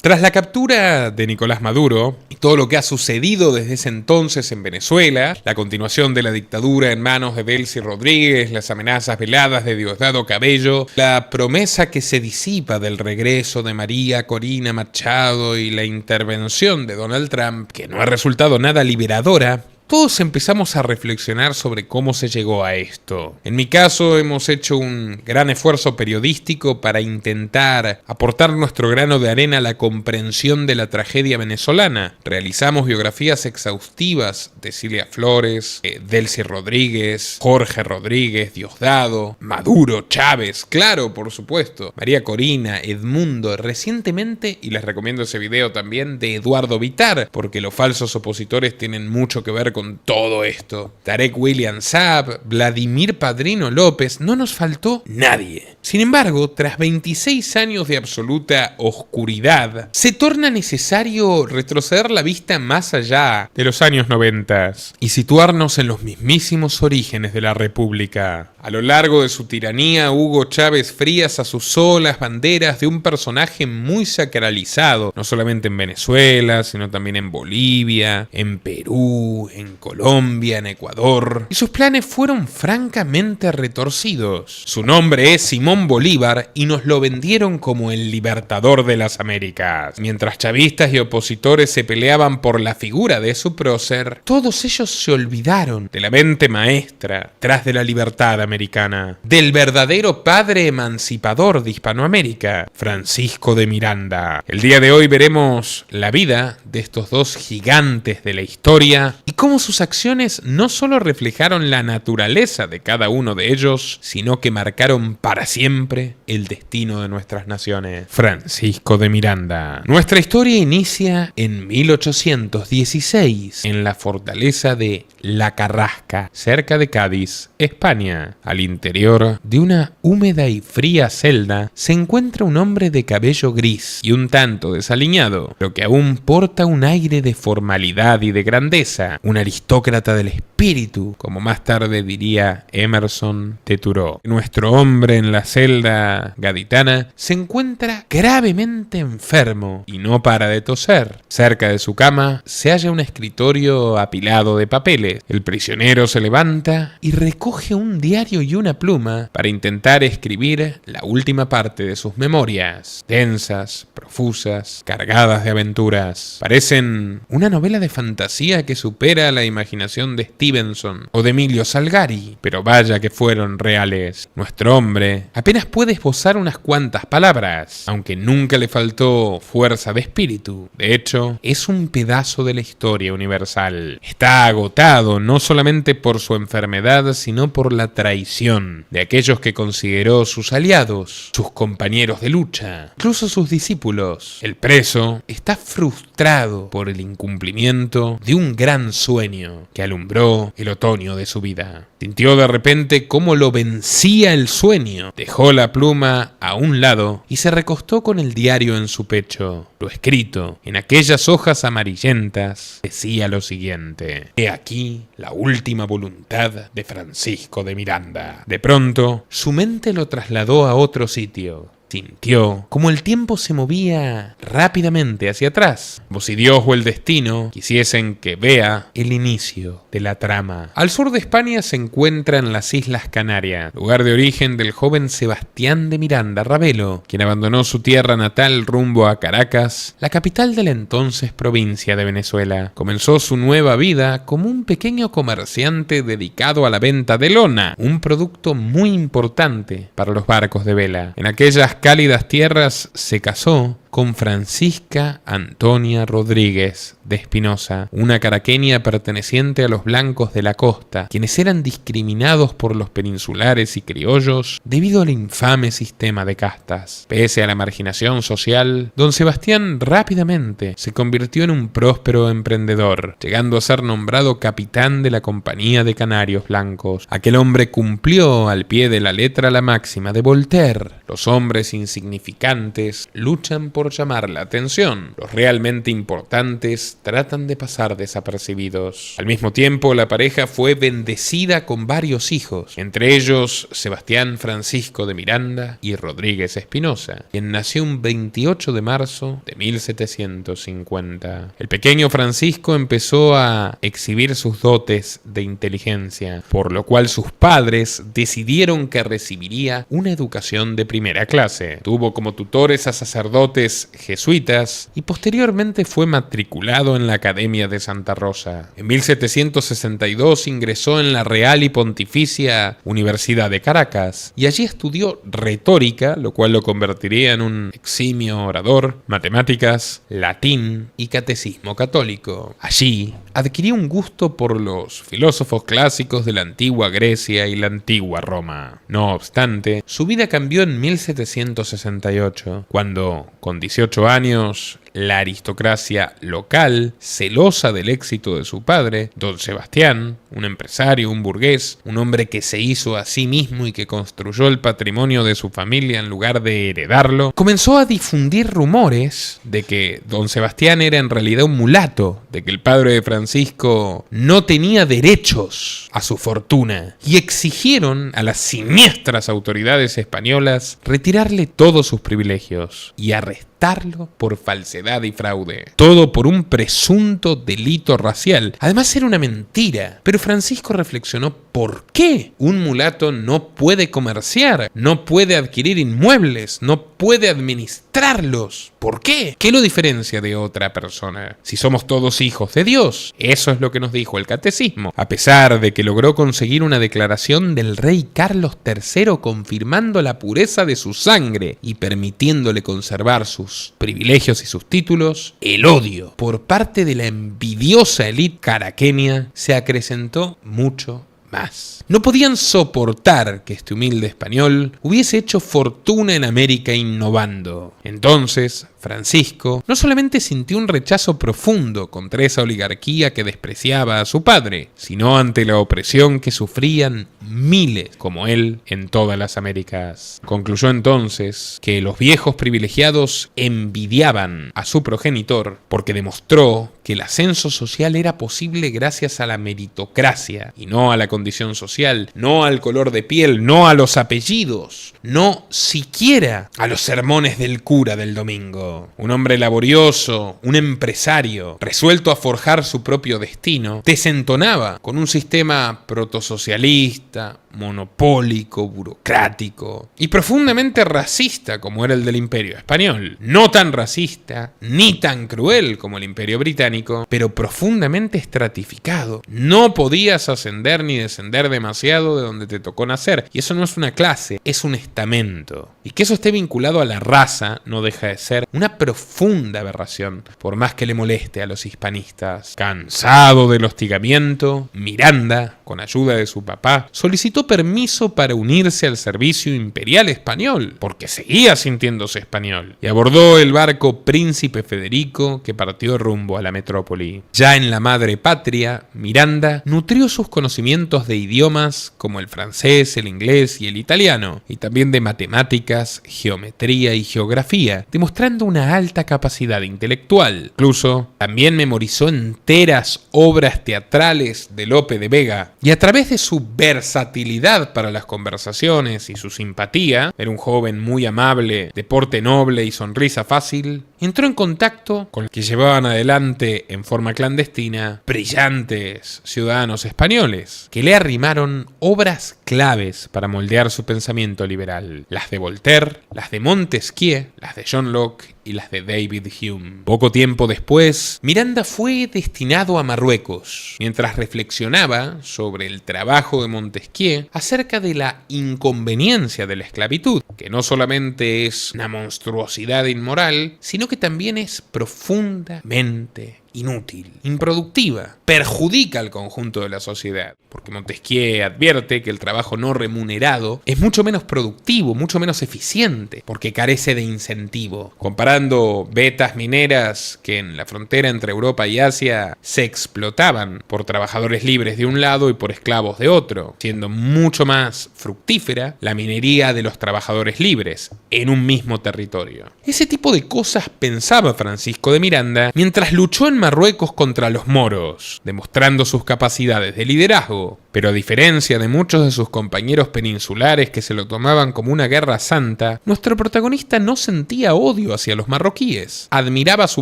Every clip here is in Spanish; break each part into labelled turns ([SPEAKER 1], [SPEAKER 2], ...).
[SPEAKER 1] Tras la captura de Nicolás Maduro y todo lo que ha sucedido desde ese entonces en Venezuela, la continuación de la dictadura en manos de Delcy Rodríguez, las amenazas veladas de Diosdado Cabello, la promesa que se disipa del regreso de María Corina Machado y la intervención de Donald Trump, que no ha resultado nada liberadora, todos empezamos a reflexionar sobre cómo se llegó a esto. En mi caso, hemos hecho un gran esfuerzo periodístico para intentar aportar nuestro grano de arena a la comprensión de la tragedia venezolana. Realizamos biografías exhaustivas de Cilia Flores, Delcy Rodríguez, Jorge Rodríguez, Diosdado, Maduro, Chávez, claro, por supuesto, María Corina, Edmundo, recientemente, y les recomiendo ese video también, de Eduardo Vitar, porque los falsos opositores tienen mucho que ver con todo esto. Tarek William Saab, Vladimir Padrino López, no nos faltó nadie. Sin embargo, tras 26 años de absoluta oscuridad, se torna necesario retroceder la vista más allá de los años 90 y situarnos en los mismísimos orígenes de la República. A lo largo de su tiranía, Hugo Chávez Frías azuzó las banderas de un personaje muy sacralizado, no solamente en Venezuela, sino también en Bolivia, en Perú, en Colombia, en Ecuador, y sus planes fueron francamente retorcidos. Su nombre es Simón Bolívar y nos lo vendieron como el libertador de las Américas. Mientras chavistas y opositores se peleaban por la figura de su prócer, todos ellos se olvidaron de la mente maestra tras de la libertad americana, del verdadero padre emancipador de Hispanoamérica, Francisco de Miranda. El día de hoy veremos la vida de estos dos gigantes de la historia y cómo sus acciones no solo reflejaron la naturaleza de cada uno de ellos, sino que marcaron para siempre el destino de nuestras naciones. Francisco de Miranda. Nuestra historia inicia en 1816, en la fortaleza de La Carrasca, cerca de Cádiz, España. Al interior de una húmeda y fría celda se encuentra un hombre de cabello gris y un tanto desaliñado, pero que aún porta un aire de formalidad y de grandeza, un aristócrata del espíritu, como más tarde diría Emerson de Thoreau. Nuestro hombre en la celda gaditana se encuentra gravemente enfermo y no para de toser. Cerca de su cama se halla un escritorio apilado de papeles. El prisionero se levanta y recoge un diario y una pluma para intentar escribir la última parte de sus memorias, densas, profusas, cargadas de aventuras. Parecen una novela de fantasía que supera la imaginación de Stevenson o de Emilio Salgari, pero vaya que fueron reales. Nuestro hombre apenas puede esbozar unas cuantas palabras, aunque nunca le faltó fuerza de espíritu. De hecho, es un pedazo de la historia universal. Está agotado no solamente por su enfermedad, sino por la traición de aquellos que consideró sus aliados, sus compañeros de lucha, incluso sus discípulos. El preso está frustrado por el incumplimiento de un gran sueño que alumbró el otoño de su vida. Sintió de repente cómo lo vencía el sueño. Dejó la pluma a un lado y se recostó con el diario en su pecho. Lo escrito en aquellas hojas amarillentas decía lo siguiente: he aquí la última voluntad de Francisco de Miranda. De pronto, su mente lo trasladó a otro sitio. Sintió como el tiempo se movía rápidamente hacia atrás, como si Dios o el destino quisiesen que vea el inicio de la trama. Al sur de España se encuentran las Islas Canarias, lugar de origen del joven Sebastián de Miranda Ravelo, quien abandonó su tierra natal rumbo a Caracas, la capital de la entonces provincia de Venezuela. Comenzó su nueva vida como un pequeño comerciante dedicado a la venta de lona, un producto muy importante para los barcos de vela. En aquellas cálidas tierras se casó con Francisca Antonia Rodríguez de Espinosa, una caraqueña perteneciente a los blancos de la costa, quienes eran discriminados por los peninsulares y criollos debido al infame sistema de castas. Pese a la marginación social, don Sebastián rápidamente se convirtió en un próspero emprendedor, llegando a ser nombrado capitán de la Compañía de Canarios Blancos. Aquel hombre cumplió al pie de la letra la máxima de Voltaire: los hombres insignificantes luchan por por llamar la atención. Los realmente importantes tratan de pasar desapercibidos. Al mismo tiempo, la pareja fue bendecida con varios hijos, entre ellos Sebastián Francisco de Miranda y Rodríguez Espinosa, quien nació un 28 de marzo de 1750. El pequeño Francisco empezó a exhibir sus dotes de inteligencia, por lo cual sus padres decidieron que recibiría una educación de primera clase. Tuvo como tutores a sacerdotes jesuitas y posteriormente fue matriculado en la Academia de Santa Rosa. En 1762 ingresó en la Real y Pontificia Universidad de Caracas y allí estudió retórica, lo cual lo convertiría en un eximio orador, matemáticas, latín y catecismo católico. Allí adquirió un gusto por los filósofos clásicos de la antigua Grecia y la antigua Roma. No obstante, su vida cambió en 1768, cuando, con 18 años, la aristocracia local, celosa del éxito de su padre, don Sebastián, un empresario, un burgués, un hombre que se hizo a sí mismo y que construyó el patrimonio de su familia en lugar de heredarlo, comenzó a difundir rumores de que don Sebastián era en realidad un mulato, de que el padre de Francisco no tenía derechos a su fortuna, y exigieron a las siniestras autoridades españolas retirarle todos sus privilegios y arrestarlo por falsedad y fraude. Todo por un presunto delito racial. Además era una mentira. Pero Francisco reflexionó: ¿por qué un mulato no puede comerciar? No puede adquirir inmuebles, no puede administrarlos. ¿Por qué? ¿Qué lo diferencia de otra persona? Si somos todos hijos de Dios. Eso es lo que nos dijo el catecismo. A pesar de que logró conseguir una declaración del rey Carlos III confirmando la pureza de su sangre y permitiéndole conservar sus privilegios y sus títulos, el odio por parte de la envidiosa élite caraqueña se acrecentó mucho más. No podían soportar que este humilde español hubiese hecho fortuna en América innovando. Entonces, Francisco no solamente sintió un rechazo profundo contra esa oligarquía que despreciaba a su padre, sino ante la opresión que sufrían miles como él en todas las Américas. Concluyó entonces que los viejos privilegiados envidiaban a su progenitor porque demostró que el ascenso social era posible gracias a la meritocracia y no a la condición social, no al color de piel, no a los apellidos, no siquiera a los sermones del cura del domingo. Un hombre laborioso, un empresario, resuelto a forjar su propio destino, desentonaba con un sistema protosocialista, monopólico, burocrático y profundamente racista como era el del Imperio Español. No tan racista ni tan cruel como el Imperio Británico, pero profundamente estratificado. No podías ascender ni descender demasiado de donde te tocó nacer, y eso no es una clase, es un estamento. Y que eso esté vinculado a la raza no deja de ser una profunda aberración, por más que le moleste a los hispanistas. Cansado del hostigamiento, Miranda, con ayuda de su papá, solicitó permiso para unirse al servicio imperial español, porque seguía sintiéndose español, y abordó el barco Príncipe Federico que partió rumbo a la metrópoli. Ya en la madre patria, Miranda nutrió sus conocimientos de idiomas como el francés, el inglés y el italiano, y también de matemáticas, geometría y geografía, demostrando una alta capacidad intelectual. Incluso también memorizó enteras obras teatrales de Lope de Vega, y a través de su versatilidad para las conversaciones y su simpatía, era un joven muy amable, de porte noble y sonrisa fácil, entró en contacto con los que llevaban adelante en forma clandestina brillantes ciudadanos españoles, que le arrimaron obras claves para moldear su pensamiento liberal: las de Voltaire, las de Montesquieu, las de John Locke y las de David Hume. Poco tiempo después, Miranda fue destinado a Marruecos, mientras reflexionaba sobre el trabajo de Montesquieu acerca de la inconveniencia de la esclavitud, que no solamente es una monstruosidad inmoral, sino que también es profundamente inútil, improductiva, perjudica al conjunto de la sociedad. Porque Montesquieu advierte que el trabajo no remunerado es mucho menos productivo, mucho menos eficiente, porque carece de incentivo. Comparando vetas mineras que en la frontera entre Europa y Asia se explotaban por trabajadores libres de un lado y por esclavos de otro, siendo mucho más fructífera la minería de los trabajadores libres en un mismo territorio. Ese tipo de cosas pensaba Francisco de Miranda mientras luchó en Marruecos contra los moros, demostrando sus capacidades de liderazgo. Pero a diferencia de muchos de sus compañeros peninsulares que se lo tomaban como una guerra santa, nuestro protagonista no sentía odio hacia los marroquíes, admiraba su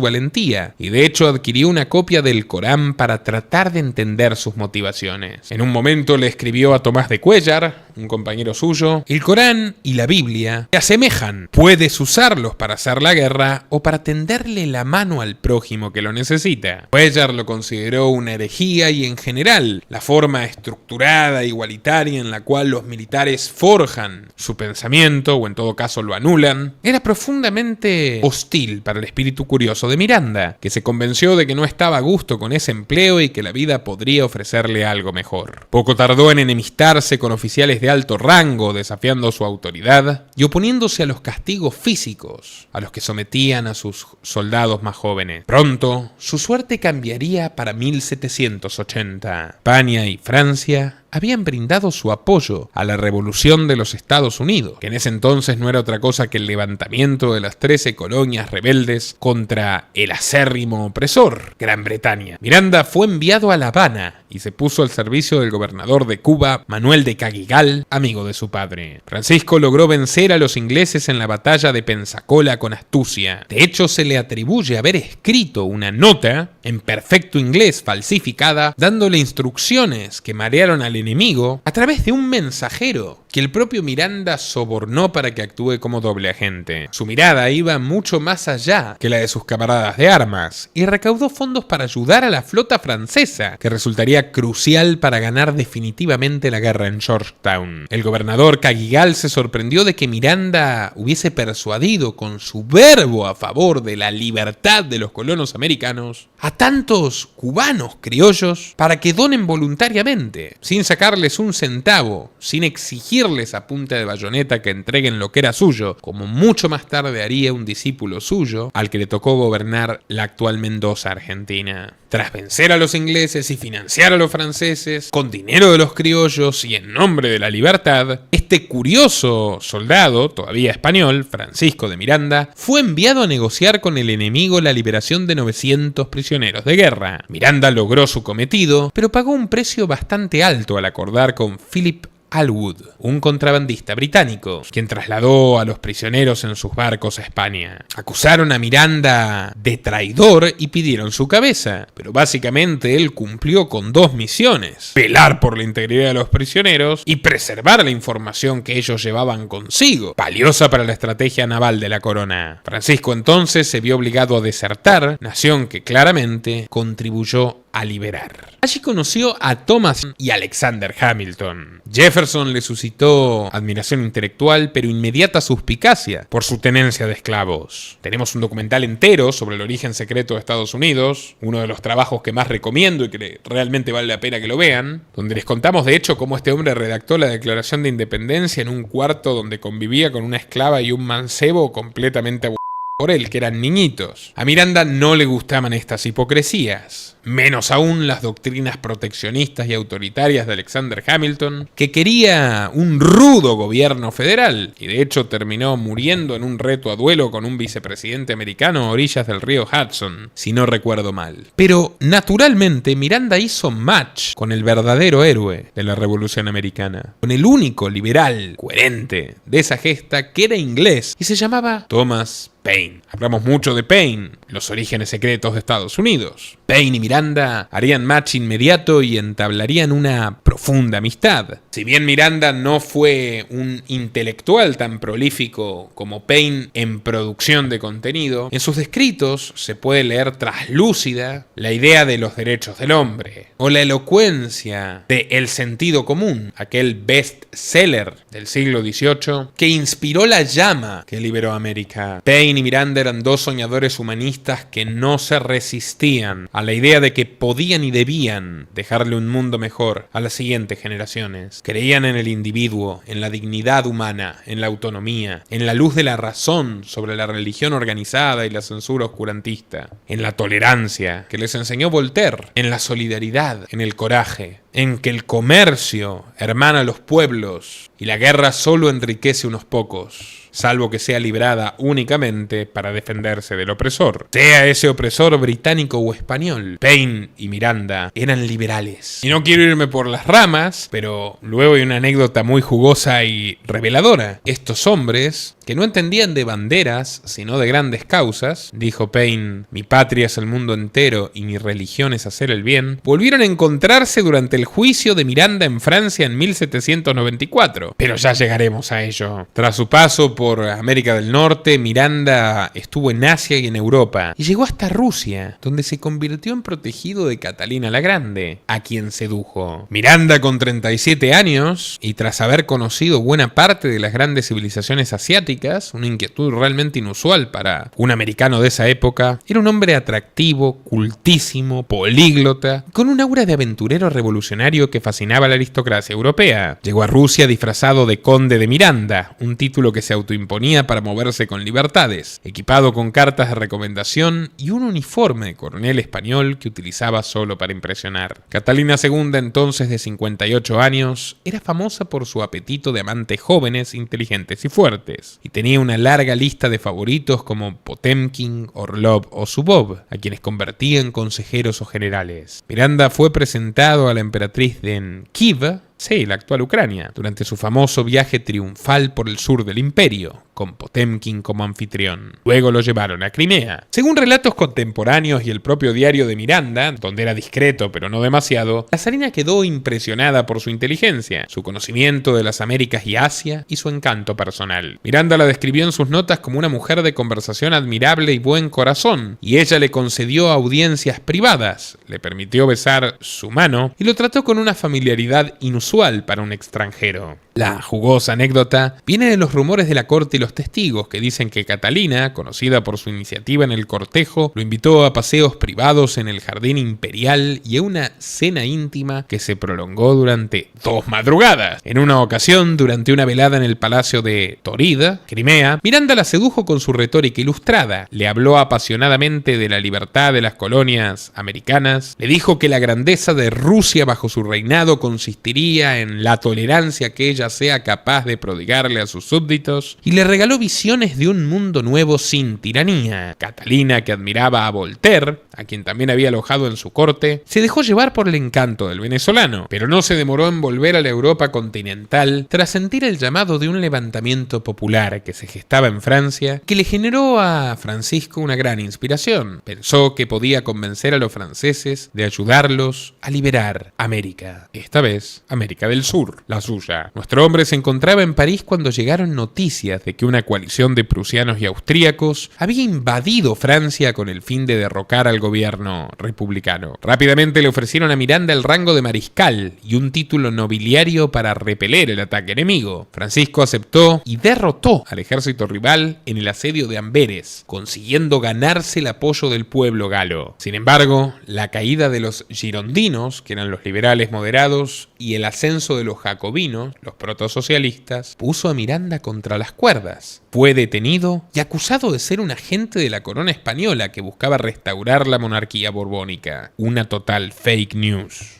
[SPEAKER 1] valentía y de hecho adquirió una copia del Corán para tratar de entender sus motivaciones. En un momento le escribió a Tomás de Cuéllar, un compañero suyo: el Corán y la Biblia se asemejan, puedes usarlos para hacer la guerra o para tenderle la mano al prójimo que lo necesita. Cuéllar lo consideró una herejía y en general la forma estructurada, igualitaria en la cual los militares forjan su pensamiento, o en todo caso lo anulan, era profundamente hostil para el espíritu curioso de Miranda, que se convenció de que no estaba a gusto con ese empleo y que la vida podría ofrecerle algo mejor. Poco tardó en enemistarse con oficiales de alto rango, desafiando su autoridad y oponiéndose a los castigos físicos a los que sometían a sus soldados más jóvenes. Pronto, su suerte cambiaría para 1780. España y Francia habían brindado su apoyo a la revolución de los Estados Unidos, que en ese entonces no era otra cosa que el levantamiento de las 13 colonias rebeldes contra el acérrimo opresor, Gran Bretaña. Miranda fue enviado a La Habana y se puso al servicio del gobernador de Cuba, Manuel de Cagigal, amigo de su padre. Francisco logró vencer a los ingleses en la batalla de Pensacola con astucia. De hecho, se le atribuye haber escrito una nota en perfecto inglés falsificada, dándole instrucciones que marearon al enemigo a través de un mensajero que el propio Miranda sobornó para que actúe como doble agente. Su mirada iba mucho más allá que la de sus camaradas de armas y recaudó fondos para ayudar a la flota francesa, que resultaría crucial para ganar definitivamente la guerra en Georgetown. El gobernador Cagigal se sorprendió de que Miranda hubiese persuadido con su verbo a favor de la libertad de los colonos americanos a tantos cubanos criollos para que donen voluntariamente, sin sacarles un centavo, sin exigirles a punta de bayoneta que entreguen lo que era suyo, como mucho más tarde haría un discípulo suyo al que le tocó gobernar la actual Mendoza, Argentina. Tras vencer a los ingleses y financiar a los franceses con dinero de los criollos y en nombre de la libertad, este curioso soldado, todavía español, Francisco de Miranda, fue enviado a negociar con el enemigo la liberación de 900 prisioneros de guerra. Miranda logró su cometido, pero pagó un precio bastante alto al acordar con Philip Alwood, un contrabandista británico, quien trasladó a los prisioneros en sus barcos a España. Acusaron a Miranda de traidor y pidieron su cabeza, pero básicamente él cumplió con dos misiones: velar por la integridad de los prisioneros y preservar la información que ellos llevaban consigo, valiosa para la estrategia naval de la corona. Francisco entonces se vio obligado a desertar, nación que claramente contribuyó a liberar. Allí conoció a Thomas y Alexander Hamilton. Jefferson le suscitó admiración intelectual, pero inmediata suspicacia por su tenencia de esclavos. Tenemos un documental entero sobre el origen secreto de Estados Unidos, uno de los trabajos que más recomiendo y que realmente vale la pena que lo vean, donde les contamos de hecho cómo este hombre redactó la Declaración de Independencia en un cuarto donde convivía con una esclava y un mancebo completamente por él, que eran niñitos. A Miranda no le gustaban estas hipocresías, menos aún las doctrinas proteccionistas y autoritarias de Alexander Hamilton, que quería un rudo gobierno federal, y de hecho terminó muriendo en un reto a duelo con un vicepresidente americano a orillas del río Hudson, si no recuerdo mal. Pero, naturalmente, Miranda hizo match con el verdadero héroe de la Revolución Americana, con el único liberal coherente de esa gesta, que era inglés y se llamaba Thomas Paine. Hablamos mucho de Paine, los orígenes secretos de Estados Unidos. Paine y Miranda harían match inmediato y entablarían una profunda amistad. Si bien Miranda no fue un intelectual tan prolífico como Paine en producción de contenido, en sus escritos se puede leer traslúcida la idea de los derechos del hombre, o la elocuencia de El sentido común, aquel bestseller del siglo XVIII que inspiró la llama que liberó a América. Paine Paine y Miranda eran dos soñadores humanistas que no se resistían a la idea de que podían y debían dejarle un mundo mejor a las siguientes generaciones. Creían en el individuo, en la dignidad humana, en la autonomía, en la luz de la razón sobre la religión organizada y la censura oscurantista, en la tolerancia que les enseñó Voltaire, en la solidaridad, en el coraje, en que el comercio hermana a los pueblos y la guerra solo enriquece unos pocos, salvo que sea librada únicamente para defenderse del opresor, sea ese opresor británico o español. Paine y Miranda eran liberales. Y no quiero irme por las ramas, pero luego hay una anécdota muy jugosa y reveladora. Estos hombres, que no entendían de banderas, sino de grandes causas, dijo Paine, mi patria es el mundo entero y mi religión es hacer el bien, volvieron a encontrarse durante el juicio de Miranda en Francia en 1794. Pero ya llegaremos a ello. Tras su paso por América del Norte, Miranda estuvo en Asia y en Europa, y llegó hasta Rusia, donde se convirtió en protegido de Catalina la Grande, a quien sedujo. Miranda, con 37 años, y tras haber conocido buena parte de las grandes civilizaciones asiáticas, una inquietud realmente inusual para un americano de esa época, era un hombre atractivo, cultísimo, políglota, con un aura de aventurero revolucionario que fascinaba a la aristocracia europea. Llegó a Rusia disfrazado de conde de Miranda, un título que se autoimponía para moverse con libertades, equipado con cartas de recomendación y un uniforme de coronel español que utilizaba solo para impresionar. Catalina II, entonces de 58 años, era famosa por su apetito de amantes jóvenes, inteligentes y fuertes, y tenía una larga lista de favoritos como Potemkin, Orlov o Zubov, a quienes convertía en consejeros o generales. Miranda fue presentado a la emperatriz de Kiev, sí, la actual Ucrania, durante su famoso viaje triunfal por el sur del imperio, con Potemkin como anfitrión. Luego lo llevaron a Crimea. Según relatos contemporáneos y el propio diario de Miranda, donde era discreto pero no demasiado, la zarina quedó impresionada por su inteligencia, su conocimiento de las Américas y Asia y su encanto personal. Miranda la describió en sus notas como una mujer de conversación admirable y buen corazón, y ella le concedió audiencias privadas, le permitió besar su mano y lo trató con una familiaridad inusual para un extranjero. La jugosa anécdota viene de los rumores de la corte y los testigos que dicen que Catalina, conocida por su iniciativa en el cortejo, lo invitó a paseos privados en el jardín imperial y a una cena íntima que se prolongó durante 2 madrugadas. En una ocasión, durante una velada en el palacio de Torida, Crimea, Miranda la sedujo con su retórica ilustrada, le habló apasionadamente de la libertad de las colonias americanas, le dijo que la grandeza de Rusia bajo su reinado consistiría en la tolerancia que ella sea capaz de prodigarle a sus súbditos, y le regaló visiones de un mundo nuevo sin tiranía. Catalina, que admiraba a Voltaire, a quien también había alojado en su corte, se dejó llevar por el encanto del venezolano, pero no se demoró en volver a la Europa continental tras sentir el llamado de un levantamiento popular que se gestaba en Francia, que le generó a Francisco una gran inspiración. Pensó que podía convencer a los franceses de ayudarlos a liberar América, esta vez América del Sur, la suya. Nuestro hombre se encontraba en París cuando llegaron noticias de que una coalición de prusianos y austríacos había invadido Francia con el fin de derrocar al gobierno republicano. Rápidamente le ofrecieron a Miranda el rango de mariscal y un título nobiliario para repeler el ataque enemigo. Francisco aceptó y derrotó al ejército rival en el asedio de Amberes, consiguiendo ganarse el apoyo del pueblo galo. Sin embargo, la caída de los girondinos, que eran los liberales moderados, y el ascenso de los jacobinos, los protosocialistas, puso a Miranda contra las cuerdas. Fue detenido y acusado de ser un agente de la corona española que buscaba restaurar la monarquía borbónica. Una total fake news.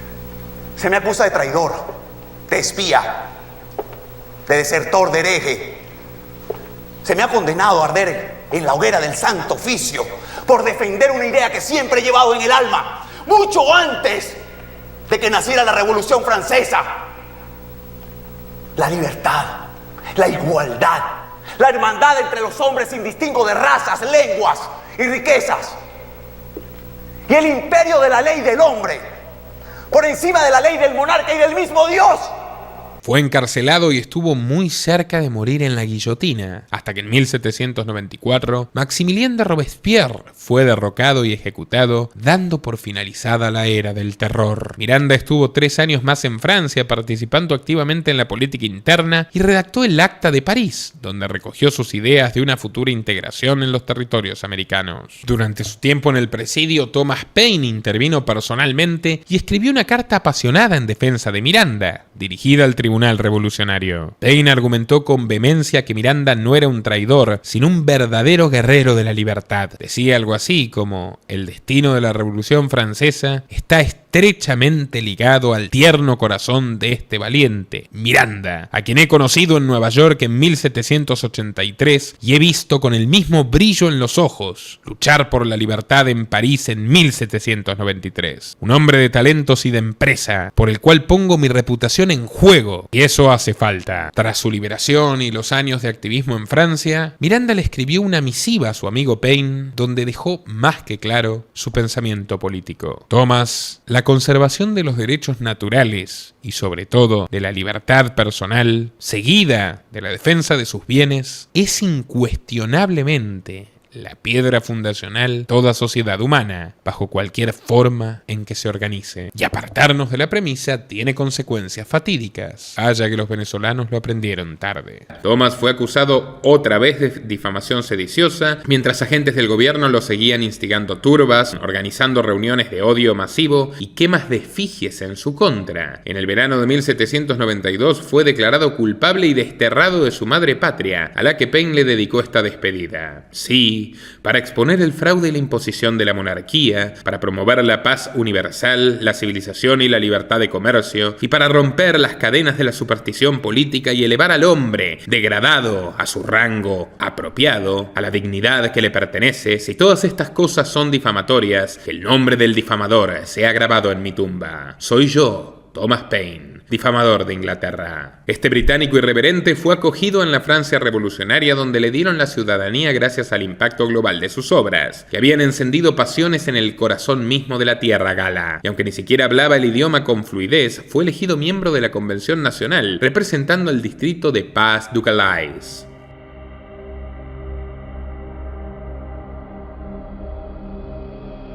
[SPEAKER 2] Se me acusa de traidor, de espía, de desertor, de hereje. Se me ha condenado a arder en la hoguera del Santo Oficio por defender una idea que siempre he llevado en el alma, mucho antes de que naciera la Revolución Francesa. La libertad, la igualdad, la hermandad entre los hombres sin distingo de razas, lenguas y riquezas. Y el imperio de la ley del hombre, por encima de la ley del monarca y del mismo Dios.
[SPEAKER 1] Fue encarcelado y estuvo muy cerca de morir en la guillotina, hasta que en 1794 Maximilien de Robespierre fue derrocado y ejecutado, dando por finalizada la era del terror. Miranda estuvo 3 años más en Francia, participando activamente en la política interna y redactó el Acta de París, donde recogió sus ideas de una futura integración en los territorios americanos. Durante su tiempo en el presidio, Thomas Paine intervino personalmente y escribió una carta apasionada en defensa de Miranda, dirigida al Tribunal Revolucionario. Paine argumentó con vehemencia que Miranda no era un traidor, sino un verdadero guerrero de la libertad. Decía algo así como: el destino de la Revolución Francesa está estrechamente ligado al tierno corazón de este valiente, Miranda, a quien he conocido en Nueva York en 1783 y he visto con el mismo brillo en los ojos luchar por la libertad en París en 1793. Un hombre de talentos y de empresa, por el cual pongo mi reputación en juego, y eso hace falta. Tras su liberación y los años de activismo en Francia, Miranda le escribió una misiva a su amigo Paine, donde dejó más que claro su pensamiento político. Thomas, la conservación de los derechos naturales y sobre todo de la libertad personal, seguida de la defensa de sus bienes, es incuestionablemente la piedra fundacional de toda sociedad humana, bajo cualquier forma en que se organice. Y apartarnos de la premisa tiene consecuencias fatídicas. Vaya que los venezolanos lo aprendieron tarde.
[SPEAKER 3] Thomas fue acusado otra vez de difamación sediciosa, mientras agentes del gobierno lo seguían instigando turbas, organizando reuniones de odio masivo y quemas de efigies en su contra. En el verano de 1792 fue declarado culpable y desterrado de su madre patria, a la que Paine le dedicó esta despedida. Sí, para exponer el fraude y la imposición de la monarquía, para promover la paz universal, la civilización y la libertad de comercio, y para romper las cadenas de la superstición política y elevar al hombre, degradado, a su rango apropiado, a la dignidad que le pertenece. Si todas estas cosas son difamatorias, que el nombre del difamador sea grabado en mi tumba. Soy yo, Thomas Paine, difamador de Inglaterra. Este británico irreverente fue acogido en la Francia revolucionaria, donde le dieron la ciudadanía gracias al impacto global de sus obras, que habían encendido pasiones en el corazón mismo de la tierra gala. Y aunque ni siquiera hablaba el idioma con fluidez, fue elegido miembro de la Convención Nacional, representando el distrito de Pas-du-Calais.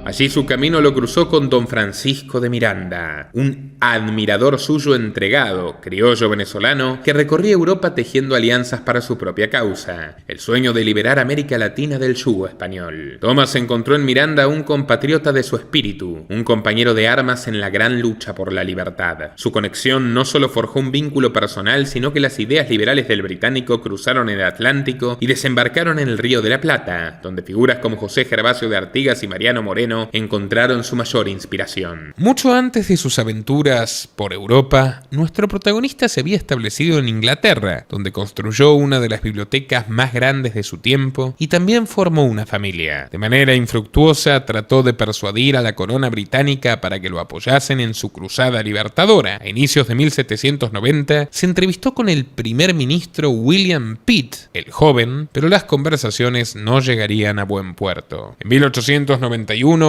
[SPEAKER 3] Allí su camino lo cruzó con don Francisco de Miranda, un admirador suyo entregado, criollo venezolano, que recorría Europa tejiendo alianzas para su propia causa, el sueño de liberar América Latina del yugo español. Thomas encontró en Miranda un compatriota de su espíritu, un compañero de armas en la gran lucha por la libertad. Su conexión no solo forjó un vínculo personal, sino que las ideas liberales del británico cruzaron el Atlántico y desembarcaron en el Río de la Plata, donde figuras como José Gervasio de Artigas y Mariano Moreno encontraron su mayor inspiración.
[SPEAKER 1] Mucho antes de sus aventuras por Europa, nuestro protagonista se había establecido en Inglaterra, donde construyó una de las bibliotecas más grandes de su tiempo y también formó una familia. De manera infructuosa, trató de persuadir a la corona británica para que lo apoyasen en su cruzada libertadora. A inicios de 1790, se entrevistó con el primer ministro William Pitt, el joven, pero las conversaciones no llegarían a buen puerto. En 1891,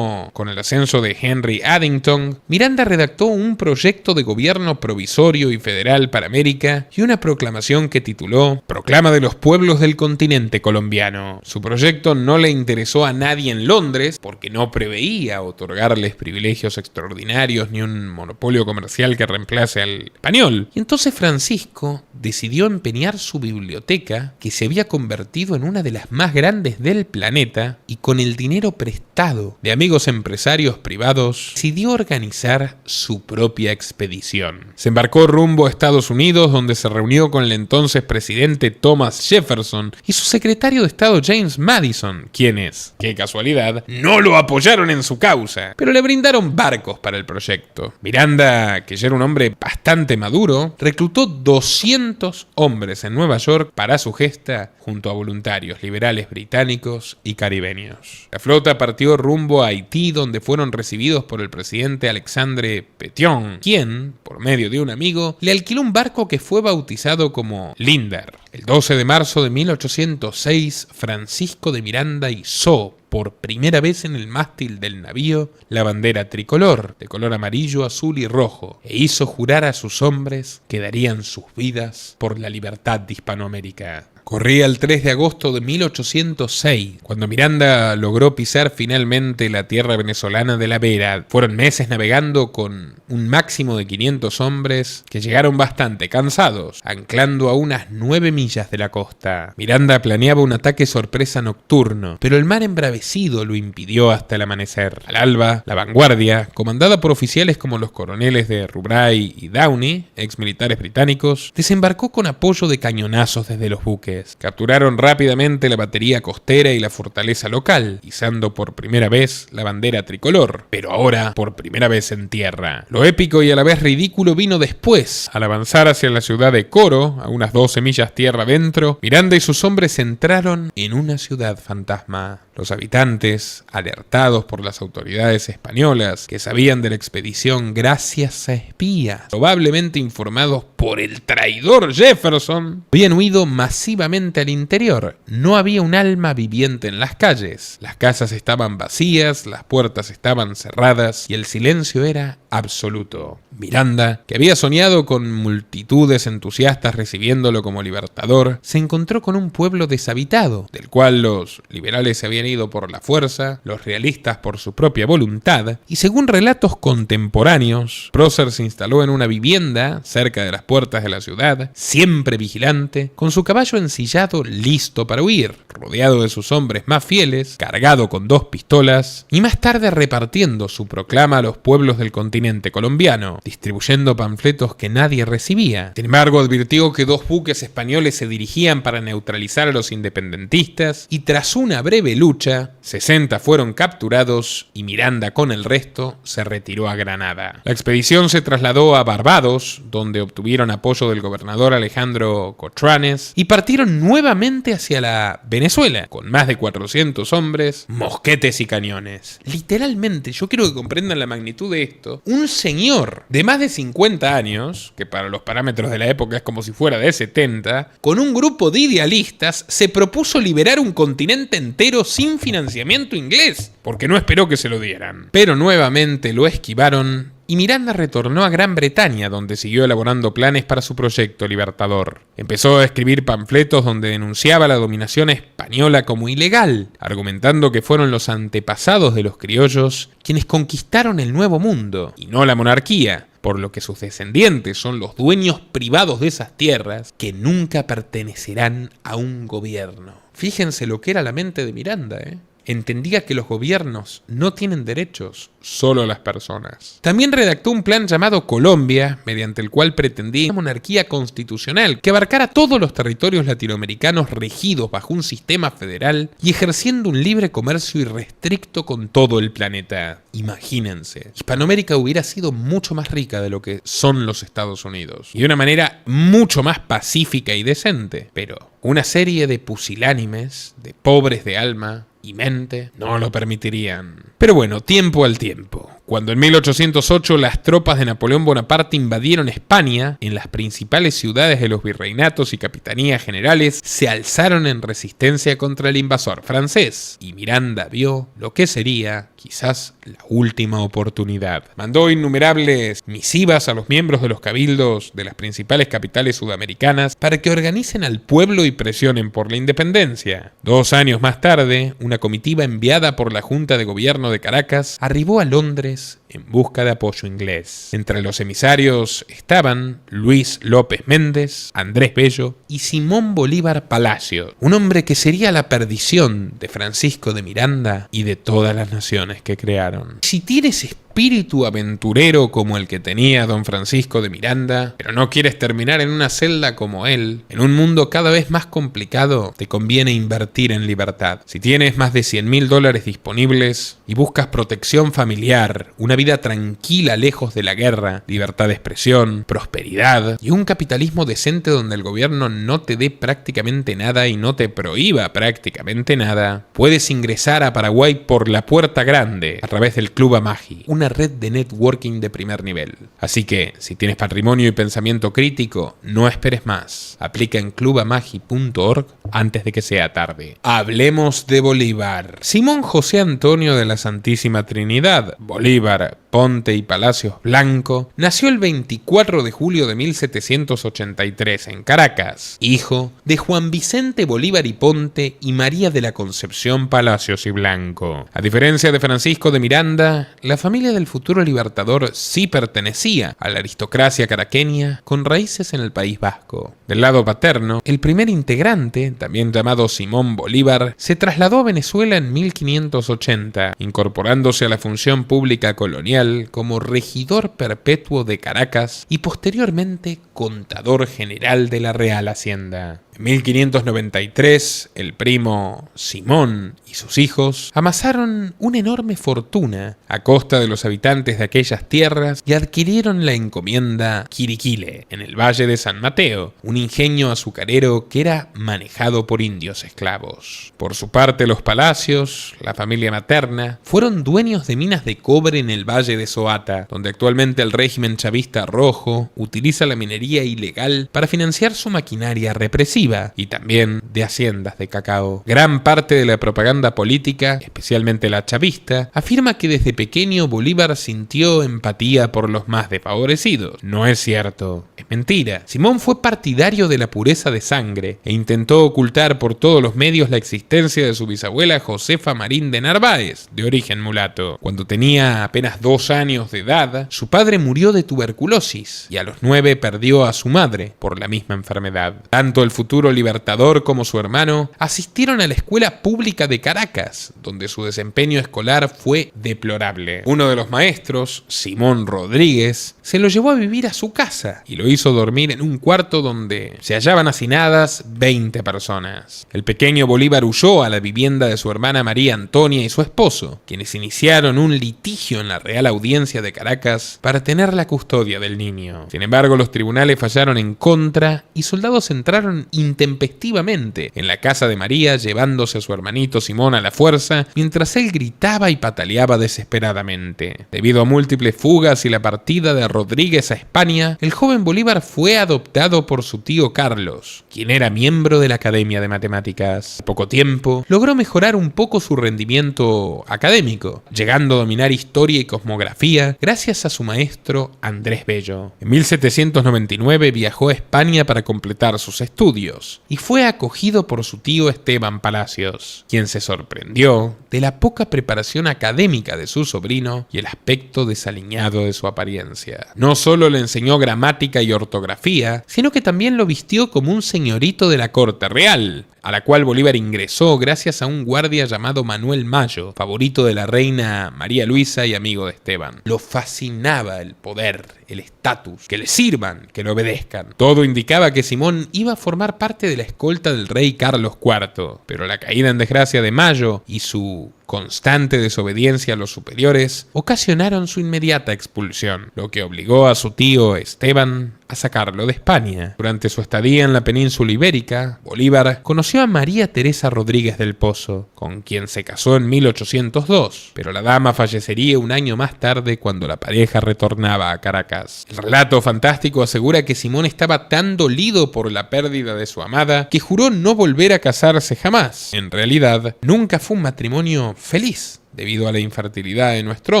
[SPEAKER 1] con el ascenso de Henry Addington, Miranda redactó un proyecto de gobierno provisorio y federal para América y una proclamación que tituló Proclama de los Pueblos del Continente Colombiano. Su proyecto no le interesó a nadie en Londres porque no preveía otorgarles privilegios extraordinarios ni un monopolio comercial que reemplace al español. Y entonces Francisco decidió empeñar su biblioteca, que se había convertido en una de las más grandes del planeta, y con el dinero prestado de amigos empresarios privados, decidió organizar su propia expedición. Se embarcó rumbo a Estados Unidos, donde se reunió con el entonces presidente Thomas Jefferson y su secretario de Estado James Madison, quienes, qué casualidad, no lo apoyaron en su causa, pero le brindaron barcos para el proyecto. Miranda, que ya era un hombre bastante maduro, reclutó 200 hombres en Nueva York para su gesta, junto a voluntarios liberales británicos y caribeños. La flota partió rumbo rumbo a Haití, donde fueron recibidos por el presidente Alexandre Pétion, quien, por medio de un amigo, le alquiló un barco que fue bautizado como Linder. El 12 de marzo de 1806, Francisco de Miranda izó por primera vez en el mástil del navío la bandera tricolor, de color amarillo, azul y rojo, e hizo jurar a sus hombres que darían sus vidas por la libertad de Hispanoamérica. Corría el 3 de agosto de 1806, cuando Miranda logró pisar finalmente la tierra venezolana de La Vera. Fueron meses navegando con un máximo de 500 hombres que llegaron bastante cansados, anclando a unas 9 millas de la costa. Miranda planeaba un ataque sorpresa nocturno, pero el mar embravecido lo impidió hasta el amanecer. Al alba, la vanguardia, comandada por oficiales como los coroneles de Rubray y Downey, ex militares británicos, desembarcó con apoyo de cañonazos desde los buques. Capturaron rápidamente la batería costera y la fortaleza local, izando por primera vez la bandera tricolor, pero ahora por primera vez en tierra. Lo épico y a la vez ridículo vino después. Al avanzar hacia la ciudad de Coro, a unas 12 millas tierra adentro, Miranda y sus hombres entraron en una ciudad fantasma. Los habitantes, alertados por las autoridades españolas, que sabían de la expedición gracias a espías, probablemente informados por el traidor Jefferson, habían huido masivamente al interior. No había un alma viviente en las calles. Las casas estaban vacías, las puertas estaban cerradas y el silencio era absoluto. Miranda, que había soñado con multitudes entusiastas recibiéndolo como libertador, se encontró con un pueblo deshabitado, del cual los liberales se habían ido por la fuerza, los realistas por su propia voluntad, y según relatos contemporáneos, Prócer se instaló en una vivienda cerca de las puertas de la ciudad, siempre vigilante, con su caballo ensillado listo para huir, rodeado de sus hombres más fieles, cargado con 2 pistolas, y más tarde repartiendo su proclama a los pueblos del continente colombiano, distribuyendo panfletos que nadie recibía. Sin embargo, advirtió que 2 buques españoles se dirigían para neutralizar a los independentistas, y tras una breve lucha, 60 fueron capturados y Miranda con el resto se retiró a Granada. La expedición se trasladó a Barbados, donde obtuvieron apoyo del gobernador Alejandro Cotranes, y partieron nuevamente hacia la Venezuela, con más de 400 hombres, mosquetes y cañones. Literalmente, yo quiero que comprendan la magnitud de esto, un señor de más de 50 años, que para los parámetros de la época es como si fuera de 70, con un grupo de idealistas, se propuso liberar un continente entero sin financiamiento inglés, porque no esperó que se lo dieran. Pero nuevamente lo esquivaron y Miranda retornó a Gran Bretaña, donde siguió elaborando planes para su proyecto libertador. Empezó a escribir panfletos donde denunciaba la dominación española como ilegal, argumentando que fueron los antepasados de los criollos quienes conquistaron el Nuevo Mundo, y no la monarquía, por lo que sus descendientes son los dueños privados de esas tierras que nunca pertenecerán a un gobierno. Fíjense lo que era la mente de Miranda, Entendía que los gobiernos no tienen derechos, solo las personas. También redactó un plan llamado Colombia, mediante el cual pretendía una monarquía constitucional que abarcara todos los territorios latinoamericanos regidos bajo un sistema federal y ejerciendo un libre comercio irrestricto con todo el planeta. Imagínense, Hispanoamérica hubiera sido mucho más rica de lo que son los Estados Unidos, y de una manera mucho más pacífica y decente, pero una serie de pusilánimes, de pobres de alma y mente, no lo permitirían. Pero bueno, tiempo al tiempo. Cuando en 1808 las tropas de Napoleón Bonaparte invadieron España, en las principales ciudades de los virreinatos y capitanías generales se alzaron en resistencia contra el invasor francés, y Miranda vio lo que sería quizás la última oportunidad. Mandó innumerables misivas a los miembros de los cabildos de las principales capitales sudamericanas para que organicen al pueblo y presionen por la independencia. 2 años más tarde, una comitiva enviada por la Junta de Gobierno de Caracas arribó a Londres en busca de apoyo inglés. Entre los emisarios estaban Luis López Méndez, Andrés Bello y Simón Bolívar Palacio, un hombre que sería la perdición de Francisco de Miranda y de todas las naciones que crearon. Si tienes espíritu aventurero como el que tenía don Francisco de Miranda, pero no quieres terminar en una celda como él, en un mundo cada vez más complicado, te conviene invertir en libertad. Si tienes más de $100.000 disponibles y buscas protección familiar, una vida tranquila lejos de la guerra, libertad de expresión, prosperidad y un capitalismo decente donde el gobierno no te dé prácticamente nada y no te prohíba prácticamente nada, puedes ingresar a Paraguay por la puerta grande a través del Club Amagi, una red de networking de primer nivel. Así que, si tienes patrimonio y pensamiento crítico, no esperes más. Aplica en clubamagi.org antes de que sea tarde. Hablemos de Bolívar. Simón José Antonio de la Santísima Trinidad, Bolívar, Ponte y Palacios Blanco, nació el 24 de julio de 1783 en Caracas, hijo de Juan Vicente Bolívar y Ponte y María de la Concepción Palacios y Blanco. A diferencia de Francisco de Miranda, la familia del futuro libertador sí pertenecía a la aristocracia caraqueña con raíces en el País Vasco. Del lado paterno, el primer integrante, también llamado Simón Bolívar, se trasladó a Venezuela en 1580, incorporándose a la función pública colonial como regidor perpetuo de Caracas y posteriormente contador general de la Real Hacienda. En 1593, el primo Simón y sus hijos amasaron una enorme fortuna a costa de los habitantes de aquellas tierras y adquirieron la encomienda Quiriquile, en el Valle de San Mateo, un ingenio azucarero que era manejado por indios esclavos. Por su parte, los Palacios, la familia materna, fueron dueños de minas de cobre en el Valle de Soata, donde actualmente el régimen chavista rojo utiliza la minería ilegal para financiar su maquinaria represiva y también de haciendas de cacao. Gran parte de la propaganda política, especialmente la chavista, afirma que desde pequeño Bolívar sintió empatía por los más desfavorecidos. No es cierto, es mentira. Simón fue partidario de la pureza de sangre e intentó ocultar por todos los medios la existencia de su bisabuela Josefa Marín de Narváez, de origen mulato. Cuando tenía apenas 2 años de edad, su padre murió de tuberculosis y a los 9 perdió a su madre por la misma enfermedad. Tanto el futuro libertador como su hermano asistieron a la escuela pública de Caracas, donde su desempeño escolar fue deplorable. Uno de los maestros, Simón Rodríguez, se lo llevó a vivir a su casa y lo hizo dormir en un cuarto donde se hallaban hacinadas 20 personas. El pequeño Bolívar huyó a la vivienda de su hermana María Antonia y su esposo, quienes iniciaron un litigio en la Real Audiencia de Caracas para tener la custodia del niño. Sin embargo, los tribunales fallaron en contra y soldados entraron intempestivamente en la casa de María, llevándose a su hermanito Simón a la fuerza, mientras él gritaba y pataleaba desesperadamente. Debido a múltiples fugas y la partida de Rodríguez a España, el joven Bolívar fue adoptado por su tío Carlos, quien era miembro de la Academia de Matemáticas. En poco tiempo, logró mejorar un poco su rendimiento académico, llegando a dominar historia y cosmografía gracias a su maestro Andrés Bello. En 1799 viajó a España para completar sus estudios y fue acogido por su tío Esteban Palacios, quien se sorprendió de la poca preparación académica de su sobrino y el aspecto desaliñado de su apariencia. No solo le enseñó gramática y ortografía, sino que también lo vistió como un señorito de la corte real, a la cual Bolívar ingresó gracias a un guardia llamado Manuel Mayo, favorito de la reina María Luisa y amigo de Esteban. Lo fascinaba el poder, el estatus, que le sirvan, que le obedezcan. Todo indicaba que Simón iba a formar parte de la escolta del rey Carlos IV, pero la caída en desgracia de Mayo y su constante desobediencia a los superiores ocasionaron su inmediata expulsión, lo que obligó a su tío Esteban a sacarlo de España. Durante su estadía en la península ibérica, Bolívar conoció a María Teresa Rodríguez del Pozo, con quien se casó en 1802, pero la dama fallecería un año más tarde cuando la pareja retornaba a Caracas. El relato fantástico asegura que Simón estaba tan dolido por la pérdida de su amada que juró no volver a casarse jamás. En realidad, nunca fue un matrimonio feliz, debido a la infertilidad de nuestro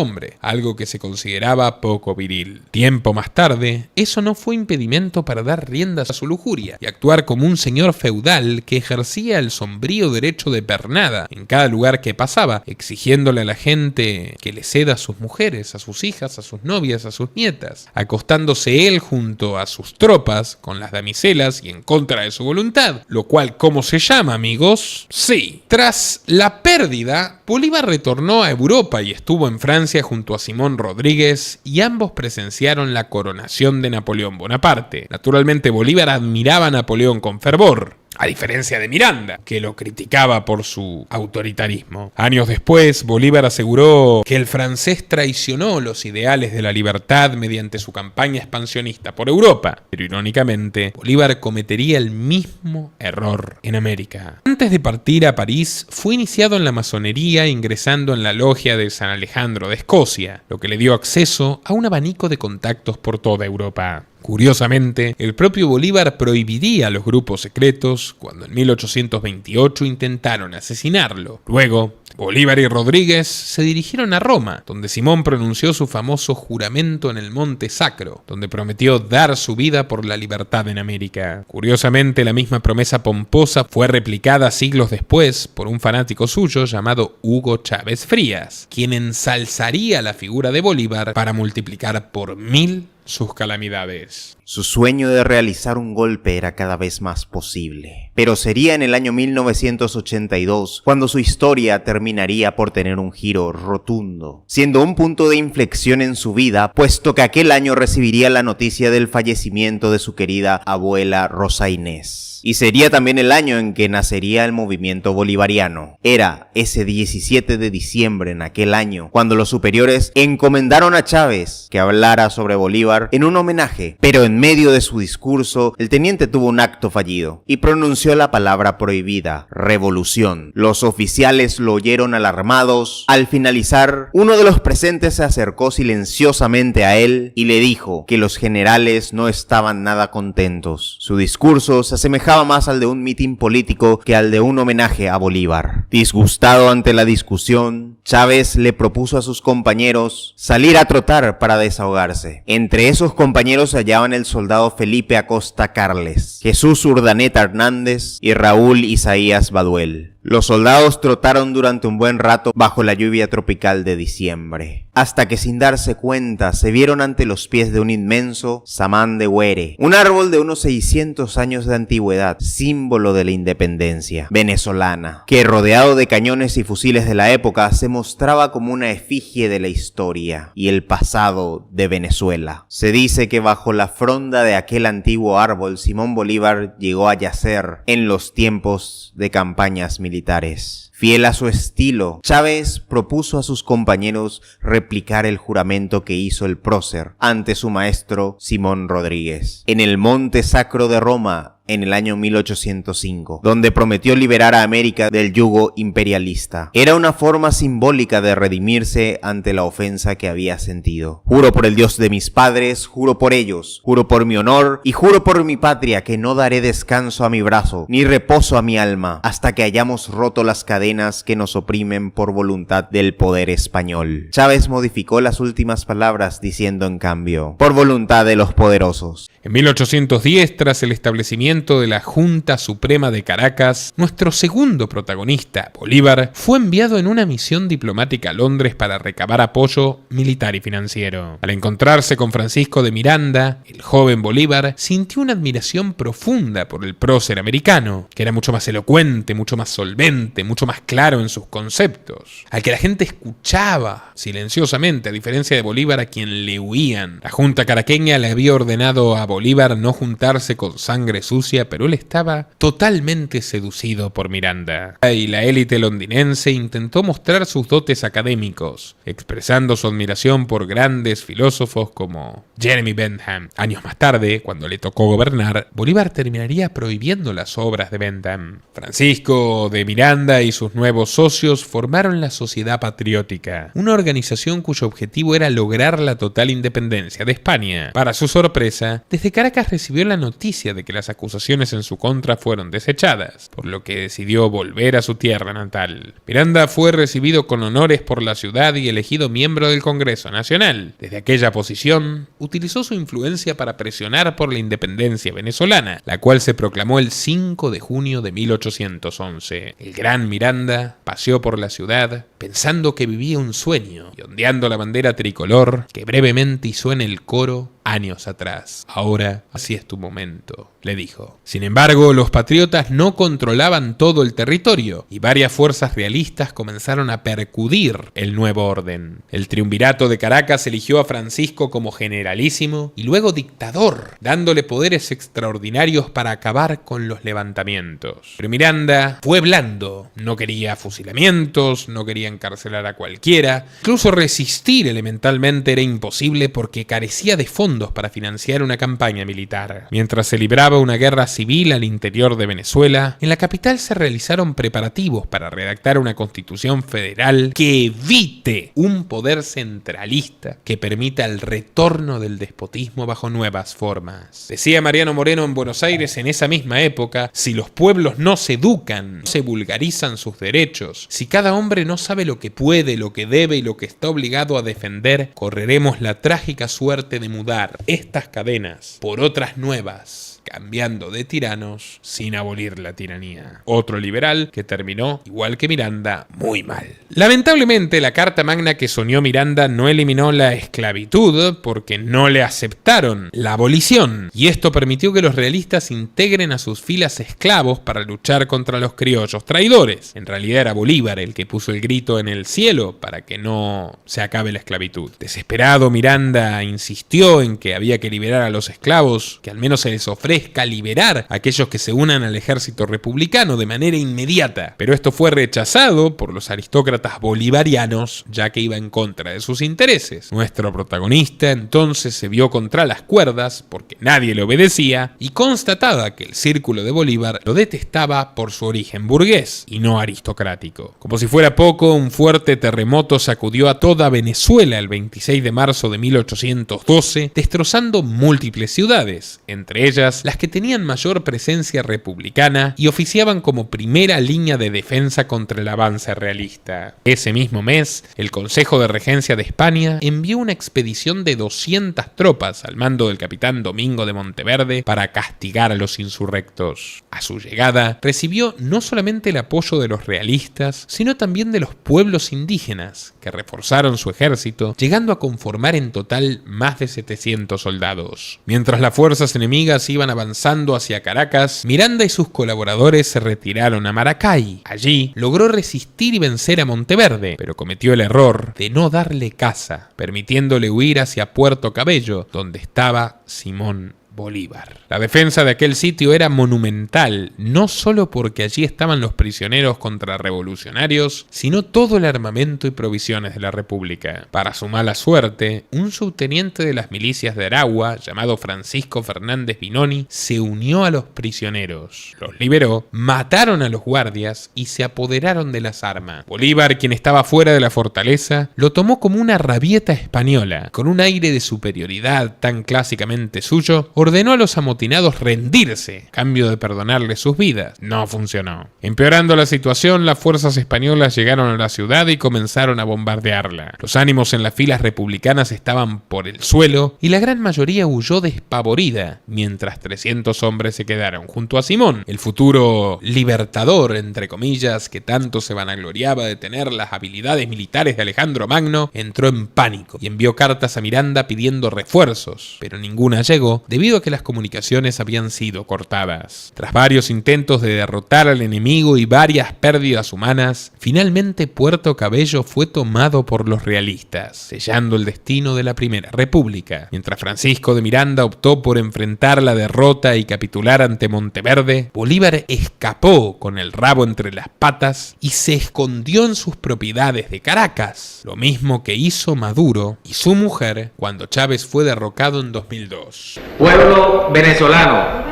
[SPEAKER 1] hombre, algo que se consideraba poco viril. Tiempo más tarde, eso no fue impedimento para dar riendas a su lujuria y actuar como un señor feudal que ejercía el sombrío derecho de pernada en cada lugar que pasaba, exigiéndole a la gente que le ceda a sus mujeres, a sus hijas, a sus novias, a sus nietas, acostándose él junto a sus tropas con las damiselas y en contra de su voluntad, lo cual, ¿cómo se llama, amigos? Sí. Tras la pérdida, Bolívar retornó retornó a Europa y estuvo en Francia junto a Simón Rodríguez y ambos presenciaron la coronación de Napoleón Bonaparte. Naturalmente Bolívar admiraba a Napoleón con fervor, a diferencia de Miranda, que lo criticaba por su autoritarismo. Años después, Bolívar aseguró que el francés traicionó los ideales de la libertad mediante su campaña expansionista por Europa. Pero irónicamente, Bolívar cometería el mismo error en América. Antes de partir a París, fue iniciado en la masonería ingresando en la logia de San Alejandro de Escocia, lo que le dio acceso a un abanico de contactos por toda Europa. Curiosamente, el propio Bolívar prohibiría a los grupos secretos cuando en 1828 intentaron asesinarlo. Luego, Bolívar y Rodríguez se dirigieron a Roma, donde Simón pronunció su famoso juramento en el Monte Sacro, donde prometió dar su vida por la libertad en América. Curiosamente, la misma promesa pomposa fue replicada siglos después por un fanático suyo llamado Hugo Chávez Frías, quien ensalzaría la figura de Bolívar para multiplicar por 1000 sus calamidades.
[SPEAKER 4] Su sueño de realizar un golpe era cada vez más posible, pero sería en el año 1982 cuando su historia terminaría por tener un giro rotundo, siendo un punto de inflexión en su vida, puesto que aquel año recibiría la noticia del fallecimiento de su querida abuela Rosa Inés. Y sería también el año en que nacería el movimiento bolivariano. Era ese 17 de diciembre en aquel año cuando los superiores encomendaron a Chávez que hablara sobre Bolívar en un homenaje, pero en medio de su discurso el teniente tuvo un acto fallido y pronunció la palabra prohibida: revolución. Los oficiales lo oyeron alarmados. Al finalizar, uno de los presentes se acercó silenciosamente a él y le dijo que los generales no estaban nada contentos. Su discurso se asemejaba más al de un mitin político que al de un homenaje a Bolívar. Disgustado ante la discusión, Chávez le propuso a sus compañeros salir a trotar para desahogarse. Entre esos compañeros se hallaban el soldado Felipe Acosta Carles, Jesús Urdaneta Hernández y Raúl Isaías Baduel. Los soldados trotaron durante un buen rato bajo la lluvia tropical de diciembre, hasta que sin darse cuenta se vieron ante los pies de un inmenso samán de huere, un árbol de unos 600 años de antigüedad, símbolo de la independencia venezolana, que rodeado de cañones y fusiles de la época se mostraba como una efigie de la historia y el pasado de Venezuela. Se dice que bajo la fronda de aquel antiguo árbol Simón Bolívar llegó a yacer en los tiempos de campañas militares. Fiel a su estilo, Chávez propuso a sus compañeros replicar el juramento que hizo el prócer ante su maestro Simón Rodríguez en el Monte Sacro de Roma en el año 1805, donde prometió liberar a América del yugo imperialista. Era una forma simbólica de redimirse ante la ofensa que había sentido. Juro por el Dios de mis padres, juro por ellos, juro por mi honor y juro por mi patria que no daré descanso a mi brazo, ni reposo a mi alma, hasta que hayamos roto las cadenas que nos oprimen por voluntad del poder español. Chávez modificó las últimas palabras diciendo en cambio, por voluntad de los poderosos.
[SPEAKER 1] En 1810, tras el establecimiento de la Junta Suprema de Caracas, nuestro segundo protagonista, Bolívar, fue enviado en una misión diplomática a Londres para recabar apoyo militar y financiero. Al encontrarse con Francisco de Miranda, el joven Bolívar sintió una admiración profunda por el prócer americano, que era mucho más elocuente, mucho más solvente, mucho más claro en sus conceptos, al que la gente escuchaba silenciosamente, a diferencia de Bolívar, a quien le huían. La Junta caraqueña le había ordenado a Bolívar no juntarse con sangre sucia, pero él estaba totalmente seducido por Miranda. Y la élite londinense intentó mostrar sus dotes académicos, expresando su admiración por grandes filósofos como Jeremy Bentham. Años más tarde, cuando le tocó gobernar, Bolívar terminaría prohibiendo las obras de Bentham. Francisco de Miranda y sus nuevos socios formaron la Sociedad Patriótica, una organización cuyo objetivo era lograr la total independencia de España. Para su sorpresa, desde Caracas recibió la noticia de que las acusaciones en su contra fueron desechadas, por lo que decidió volver a su tierra natal. Miranda fue recibido con honores por la ciudad y elegido miembro del Congreso Nacional. Desde aquella posición, utilizó su influencia para presionar por la independencia venezolana, la cual se proclamó el 5 de junio de 1811. El gran Miranda paseó por la ciudad pensando que vivía un sueño y ondeando la bandera tricolor que brevemente izó en el coro años atrás. Ahora, así es tu momento. le dijo. Sin embargo, los patriotas no controlaban todo el territorio y varias fuerzas realistas comenzaron a percudir el nuevo orden. El triunvirato de Caracas eligió a Francisco como generalísimo y luego dictador, dándole poderes extraordinarios para acabar con los levantamientos. Pero Miranda fue blando, no quería fusilamientos, no quería encarcelar a cualquiera, incluso resistir elementalmente era imposible porque carecía de fondos para financiar una campaña militar. Mientras se libraba una guerra civil al interior de Venezuela, en la capital se realizaron preparativos para redactar una constitución federal que evite un poder centralista que permita el retorno del despotismo bajo nuevas formas. Decía Mariano Moreno en Buenos Aires en esa misma época: si los pueblos no se educan, no se vulgarizan sus derechos, si cada hombre no sabe lo que puede, lo que debe y lo que está obligado a defender, correremos la trágica suerte de mudar estas cadenas por otras nuevas, cambiando de tiranos sin abolir la tiranía. Otro liberal que terminó, igual que Miranda, muy mal. Lamentablemente, la Carta Magna que soñó Miranda no eliminó la esclavitud porque no le aceptaron la abolición, y esto permitió que los realistas integren a sus filas esclavos para luchar contra los criollos traidores. En realidad era Bolívar el que puso el grito en el cielo para que no se acabe la esclavitud. Desesperado, Miranda insistió en que había que liberar a los esclavos, que al menos se les ofrezca liberar a aquellos que se unan al ejército republicano de manera inmediata. Pero esto fue rechazado por los aristócratas bolivarianos, ya que iba en contra de sus intereses. Nuestro protagonista entonces se vio contra las cuerdas porque nadie le obedecía, y constatada que el círculo de Bolívar lo detestaba por su origen burgués y no aristocrático. Como si fuera poco, un fuerte terremoto sacudió a toda Venezuela el 26 de marzo de 1812, destrozando múltiples ciudades, entre ellas las que tenían mayor presencia republicana y oficiaban como primera línea de defensa contra el avance realista. Ese mismo mes, el Consejo de Regencia de España envió una expedición de 200 tropas al mando del capitán Domingo de Monteverde para castigar a los insurrectos. A su llegada, recibió no solamente el apoyo de los realistas, sino también de los pueblos indígenas, que reforzaron su ejército, llegando a conformar en total más de 700 soldados. Mientras las fuerzas enemigas iban avanzando hacia Caracas, Miranda y sus colaboradores se retiraron a Maracay. Allí logró resistir y vencer a Monteverde, pero cometió el error de no darle caza, permitiéndole huir hacia Puerto Cabello, donde estaba Simón Bolívar. La defensa de aquel sitio era monumental, no solo porque allí estaban los prisioneros contrarrevolucionarios, sino todo el armamento y provisiones de la República. Para su mala suerte, un subteniente de las milicias de Aragua, llamado Francisco Fernández Binoni, se unió a los prisioneros, los liberó, mataron a los guardias y se apoderaron de las armas. Bolívar, quien estaba fuera de la fortaleza, lo tomó como una rabieta española. Con un aire de superioridad tan clásicamente suyo, ordenó a los amotinados rendirse, a cambio de perdonarles sus vidas. No funcionó. Empeorando la situación, las fuerzas españolas llegaron a la ciudad y comenzaron a bombardearla. Los ánimos en las filas republicanas estaban por el suelo y la gran mayoría huyó despavorida, mientras 300 hombres se quedaron junto a Simón, el futuro libertador, entre comillas, que tanto se vanagloriaba de tener las habilidades militares de Alejandro Magno. Entró en pánico y envió cartas a Miranda pidiendo refuerzos, pero ninguna llegó debido a que las comunicaciones habían sido cortadas. Tras varios intentos de derrotar al enemigo y varias pérdidas humanas, finalmente Puerto Cabello fue tomado por los realistas, sellando el destino de la Primera República. Mientras Francisco de Miranda optó por enfrentar la derrota y capitular ante Monteverde, Bolívar escapó con el rabo entre las patas y se escondió en sus propiedades de Caracas, lo mismo que hizo Maduro y su mujer cuando Chávez fue derrocado en 2002.
[SPEAKER 5] Pueblo venezolano,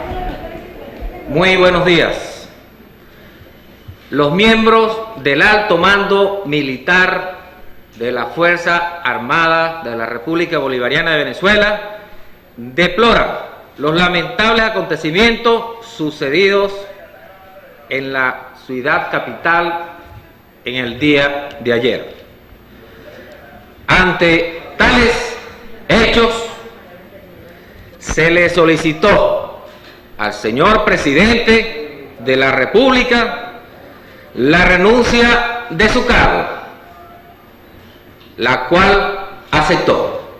[SPEAKER 5] muy buenos días. Los miembros del alto mando militar de la Fuerza Armada de la República Bolivariana de Venezuela deploran los lamentables acontecimientos sucedidos en la ciudad capital en el día de ayer. Ante tales hechos, se le solicitó al señor presidente de la República la renuncia de su cargo, la cual aceptó.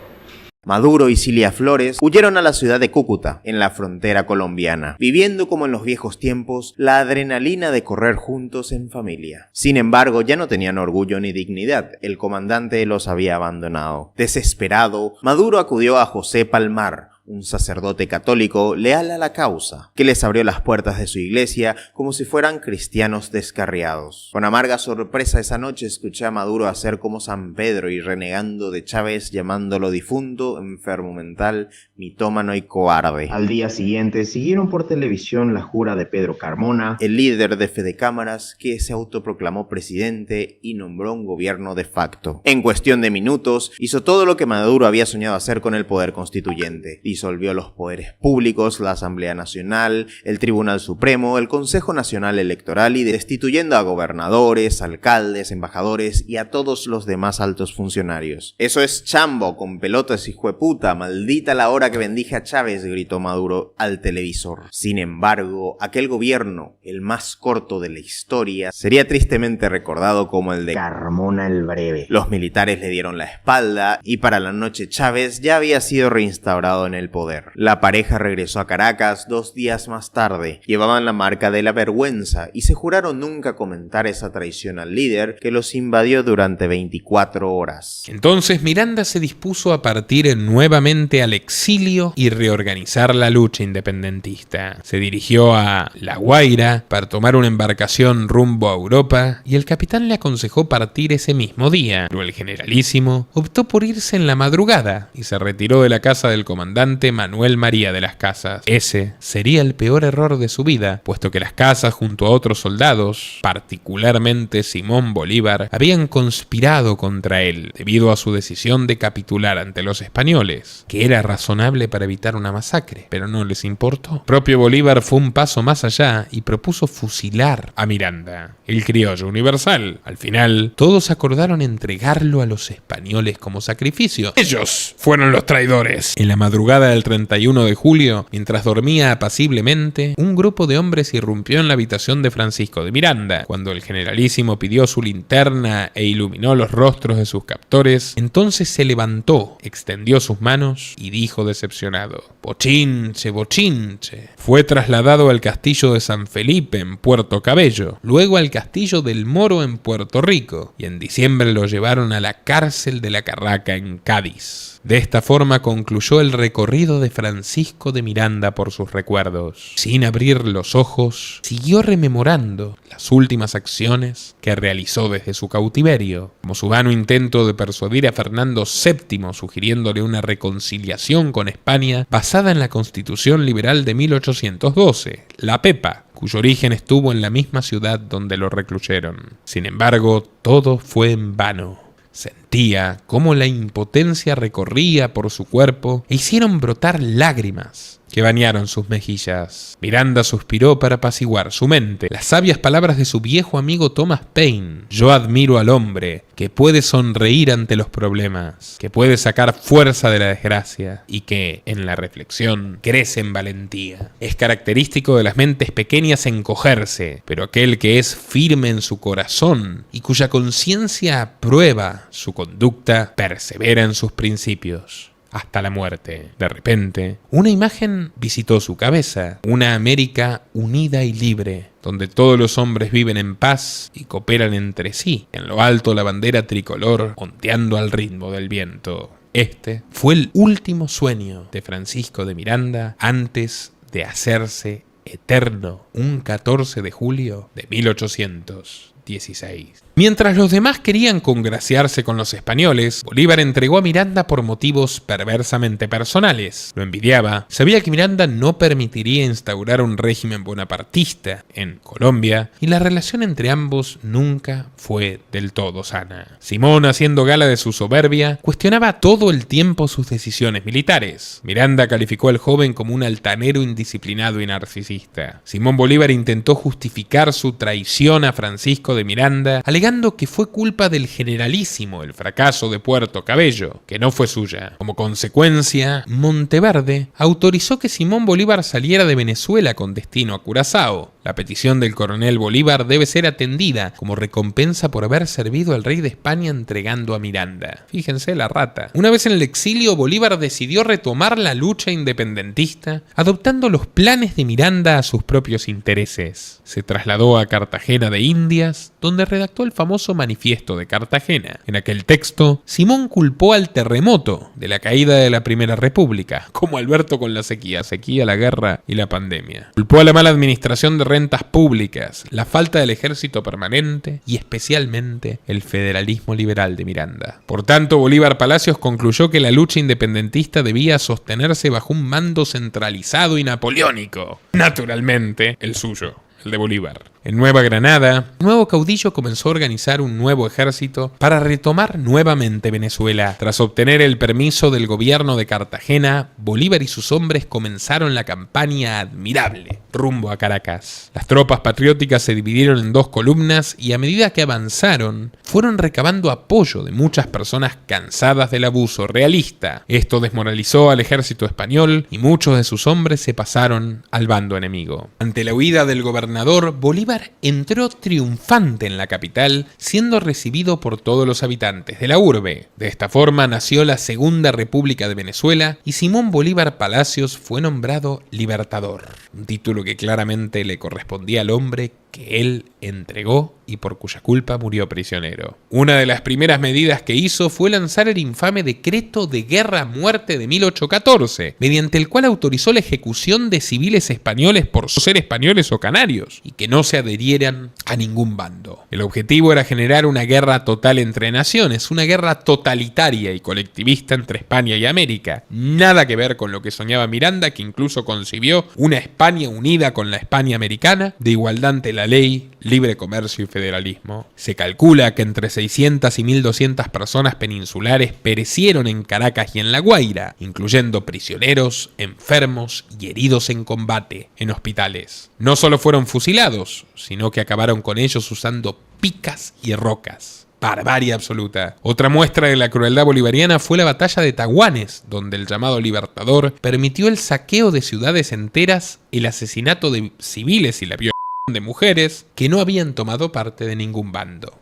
[SPEAKER 4] Maduro y Cilia Flores huyeron a la ciudad de Cúcuta, en la frontera colombiana, viviendo como en los viejos tiempos la adrenalina de correr juntos en familia. Sin embargo, ya no tenían orgullo ni dignidad, el comandante los había abandonado. Desesperado, Maduro acudió a José Palmar, un sacerdote católico leal a la causa, que les abrió las puertas de su iglesia como si fueran cristianos descarriados. Con amarga sorpresa esa noche escuché a Maduro hacer como San Pedro y renegando de Chávez, llamándolo difunto, enfermo mental, mitómano y cobarde.
[SPEAKER 6] Al día siguiente siguieron por televisión la jura de Pedro Carmona,
[SPEAKER 4] el líder de Fede Cámaras, que se autoproclamó presidente y nombró un gobierno de facto. En cuestión de minutos, hizo todo lo que Maduro había soñado hacer con el poder constituyente. Disolvió los poderes públicos, la Asamblea Nacional, el Tribunal Supremo, el Consejo Nacional Electoral y destituyendo a gobernadores, alcaldes, embajadores y a todos los demás altos funcionarios. Eso es chambo, con pelotas, hijueputa, maldita la hora que bendije a Chávez, gritó Maduro al televisor. Sin embargo, aquel gobierno, el más corto de la historia, sería tristemente recordado como el de
[SPEAKER 6] Carmona el Breve.
[SPEAKER 4] Los militares le dieron la espalda y para la noche Chávez ya había sido reinstaurado en el poder. La pareja regresó a Caracas 2 días más tarde. Llevaban la marca de la vergüenza y se juraron nunca comentar esa traición al líder que los invadió durante 24 horas.
[SPEAKER 1] Entonces Miranda se dispuso a partir nuevamente al exilio y reorganizar la lucha independentista. Se dirigió a La Guaira para tomar una embarcación rumbo a Europa y el capitán le aconsejó partir ese mismo día, pero el generalísimo optó por irse en la madrugada y se retiró de la casa del comandante Manuel María de las Casas. Ese sería el peor error de su vida, puesto que las Casas junto a otros soldados, particularmente Simón Bolívar, habían conspirado contra él debido a su decisión de capitular ante los españoles, que era razonable para evitar una masacre, pero no les importó. El propio Bolívar fue un paso más allá y propuso fusilar a Miranda, el criollo universal. Al final, todos acordaron entregarlo a los españoles como sacrificio. Ellos fueron los traidores. En la madrugada del 31 de julio, mientras dormía apaciblemente, un grupo de hombres irrumpió en la habitación de Francisco de Miranda. Cuando el generalísimo pidió su linterna e iluminó los rostros de sus captores, entonces se levantó, extendió sus manos y dijo decepcionado: «Bochinche, bochinche». Fue trasladado al castillo de San Felipe en Puerto Cabello, luego al castillo del Moro en Puerto Rico, y en diciembre lo llevaron a la cárcel de la Carraca en Cádiz. De esta forma concluyó el recorrido de Francisco de Miranda por sus recuerdos. Sin abrir los ojos, siguió rememorando las últimas acciones que realizó desde su cautiverio, como su vano intento de persuadir a Fernando VII sugiriéndole una reconciliación con España basada en la Constitución Liberal de 1812, la PEPA, cuyo origen estuvo en la misma ciudad donde lo recluyeron. Sin embargo, todo fue en vano. Sentía cómo la impotencia recorría por su cuerpo e hicieron brotar lágrimas que bañaron sus mejillas. Miranda suspiró para apaciguar su mente. Las sabias palabras de su viejo amigo Thomas Paine: «Yo admiro al hombre que puede sonreír ante los problemas, que puede sacar fuerza de la desgracia y que, en la reflexión, crece en valentía. Es característico de las mentes pequeñas encogerse, pero aquel que es firme en su corazón y cuya conciencia aprueba su conducta, persevera en sus principios hasta la muerte». De repente, una imagen visitó su cabeza: una América unida y libre, donde todos los hombres viven en paz y cooperan entre sí. En lo alto la bandera tricolor ondeando al ritmo del viento. Este fue el último sueño de Francisco de Miranda antes de hacerse eterno, un 14 de julio de 1816. Mientras los demás querían congraciarse con los españoles, Bolívar entregó a Miranda por motivos perversamente personales. Lo envidiaba, sabía que Miranda no permitiría instaurar un régimen bonapartista en Colombia y la relación entre ambos nunca fue del todo sana. Simón, haciendo gala de su soberbia, cuestionaba todo el tiempo sus decisiones militares. Miranda calificó al joven como un altanero indisciplinado y narcisista. Simón Bolívar intentó justificar su traición a Francisco de Miranda, alegando alegando que fue culpa del generalísimo el fracaso de Puerto Cabello, que no fue suya. Como consecuencia, Monteverde autorizó que Simón Bolívar saliera de Venezuela con destino a Curazao. La petición del coronel Bolívar debe ser atendida como recompensa por haber servido al rey de España entregando a Miranda. Fíjense la rata. Una vez en el exilio, Bolívar decidió retomar la lucha independentista, adoptando los planes de Miranda a sus propios intereses. Se trasladó a Cartagena de Indias, donde redactó el famoso Manifiesto de Cartagena. En aquel texto, Simón culpó al terremoto de la caída de la Primera República, como Alberto con la sequía, la guerra y la pandemia. Culpó a la mala administración de rentas públicas, la falta del ejército permanente y especialmente el federalismo liberal de Miranda. Por tanto, Bolívar Palacios concluyó que la lucha independentista debía sostenerse bajo un mando centralizado y napoleónico. Naturalmente, el suyo, el de Bolívar. En Nueva Granada, el nuevo caudillo comenzó a organizar un nuevo ejército para retomar nuevamente Venezuela. Tras obtener el permiso del gobierno de Cartagena, Bolívar y sus hombres comenzaron la campaña admirable, rumbo a Caracas. Las tropas patrióticas se dividieron en dos columnas y a medida que avanzaron, fueron recabando apoyo de muchas personas cansadas del abuso realista. Esto desmoralizó al ejército español y muchos de sus hombres se pasaron al bando enemigo. Ante la huida del gobernador, Bolívar entró triunfante en la capital, siendo recibido por todos los habitantes de la urbe. De esta forma nació la Segunda República de Venezuela y Simón Bolívar Palacios fue nombrado Libertador, un título que claramente le correspondía al hombre que él entregó y por cuya culpa murió prisionero. Una de las primeras medidas que hizo fue lanzar el infame Decreto de Guerra a Muerte de 1814, mediante el cual autorizó la ejecución de civiles españoles por ser españoles o canarios, y que no se adherieran a ningún bando. El objetivo era generar una guerra total entre naciones, una guerra totalitaria y colectivista entre España y América. Nada que ver con lo que soñaba Miranda, que incluso concibió una España unida con la España americana, de igualdad ante la ley, libre comercio y federalismo. Se calcula que entre 600 y 1.200 personas peninsulares perecieron en Caracas y en La Guaira, incluyendo prisioneros, enfermos y heridos en combate en hospitales. No solo fueron fusilados, sino que acabaron con ellos usando picas y rocas. Barbarie absoluta. Otra muestra de la crueldad bolivariana fue la batalla de Taguanes, donde el llamado Libertador permitió el saqueo de ciudades enteras, el asesinato de civiles y la violación de mujeres que no habían tomado parte de ningún bando.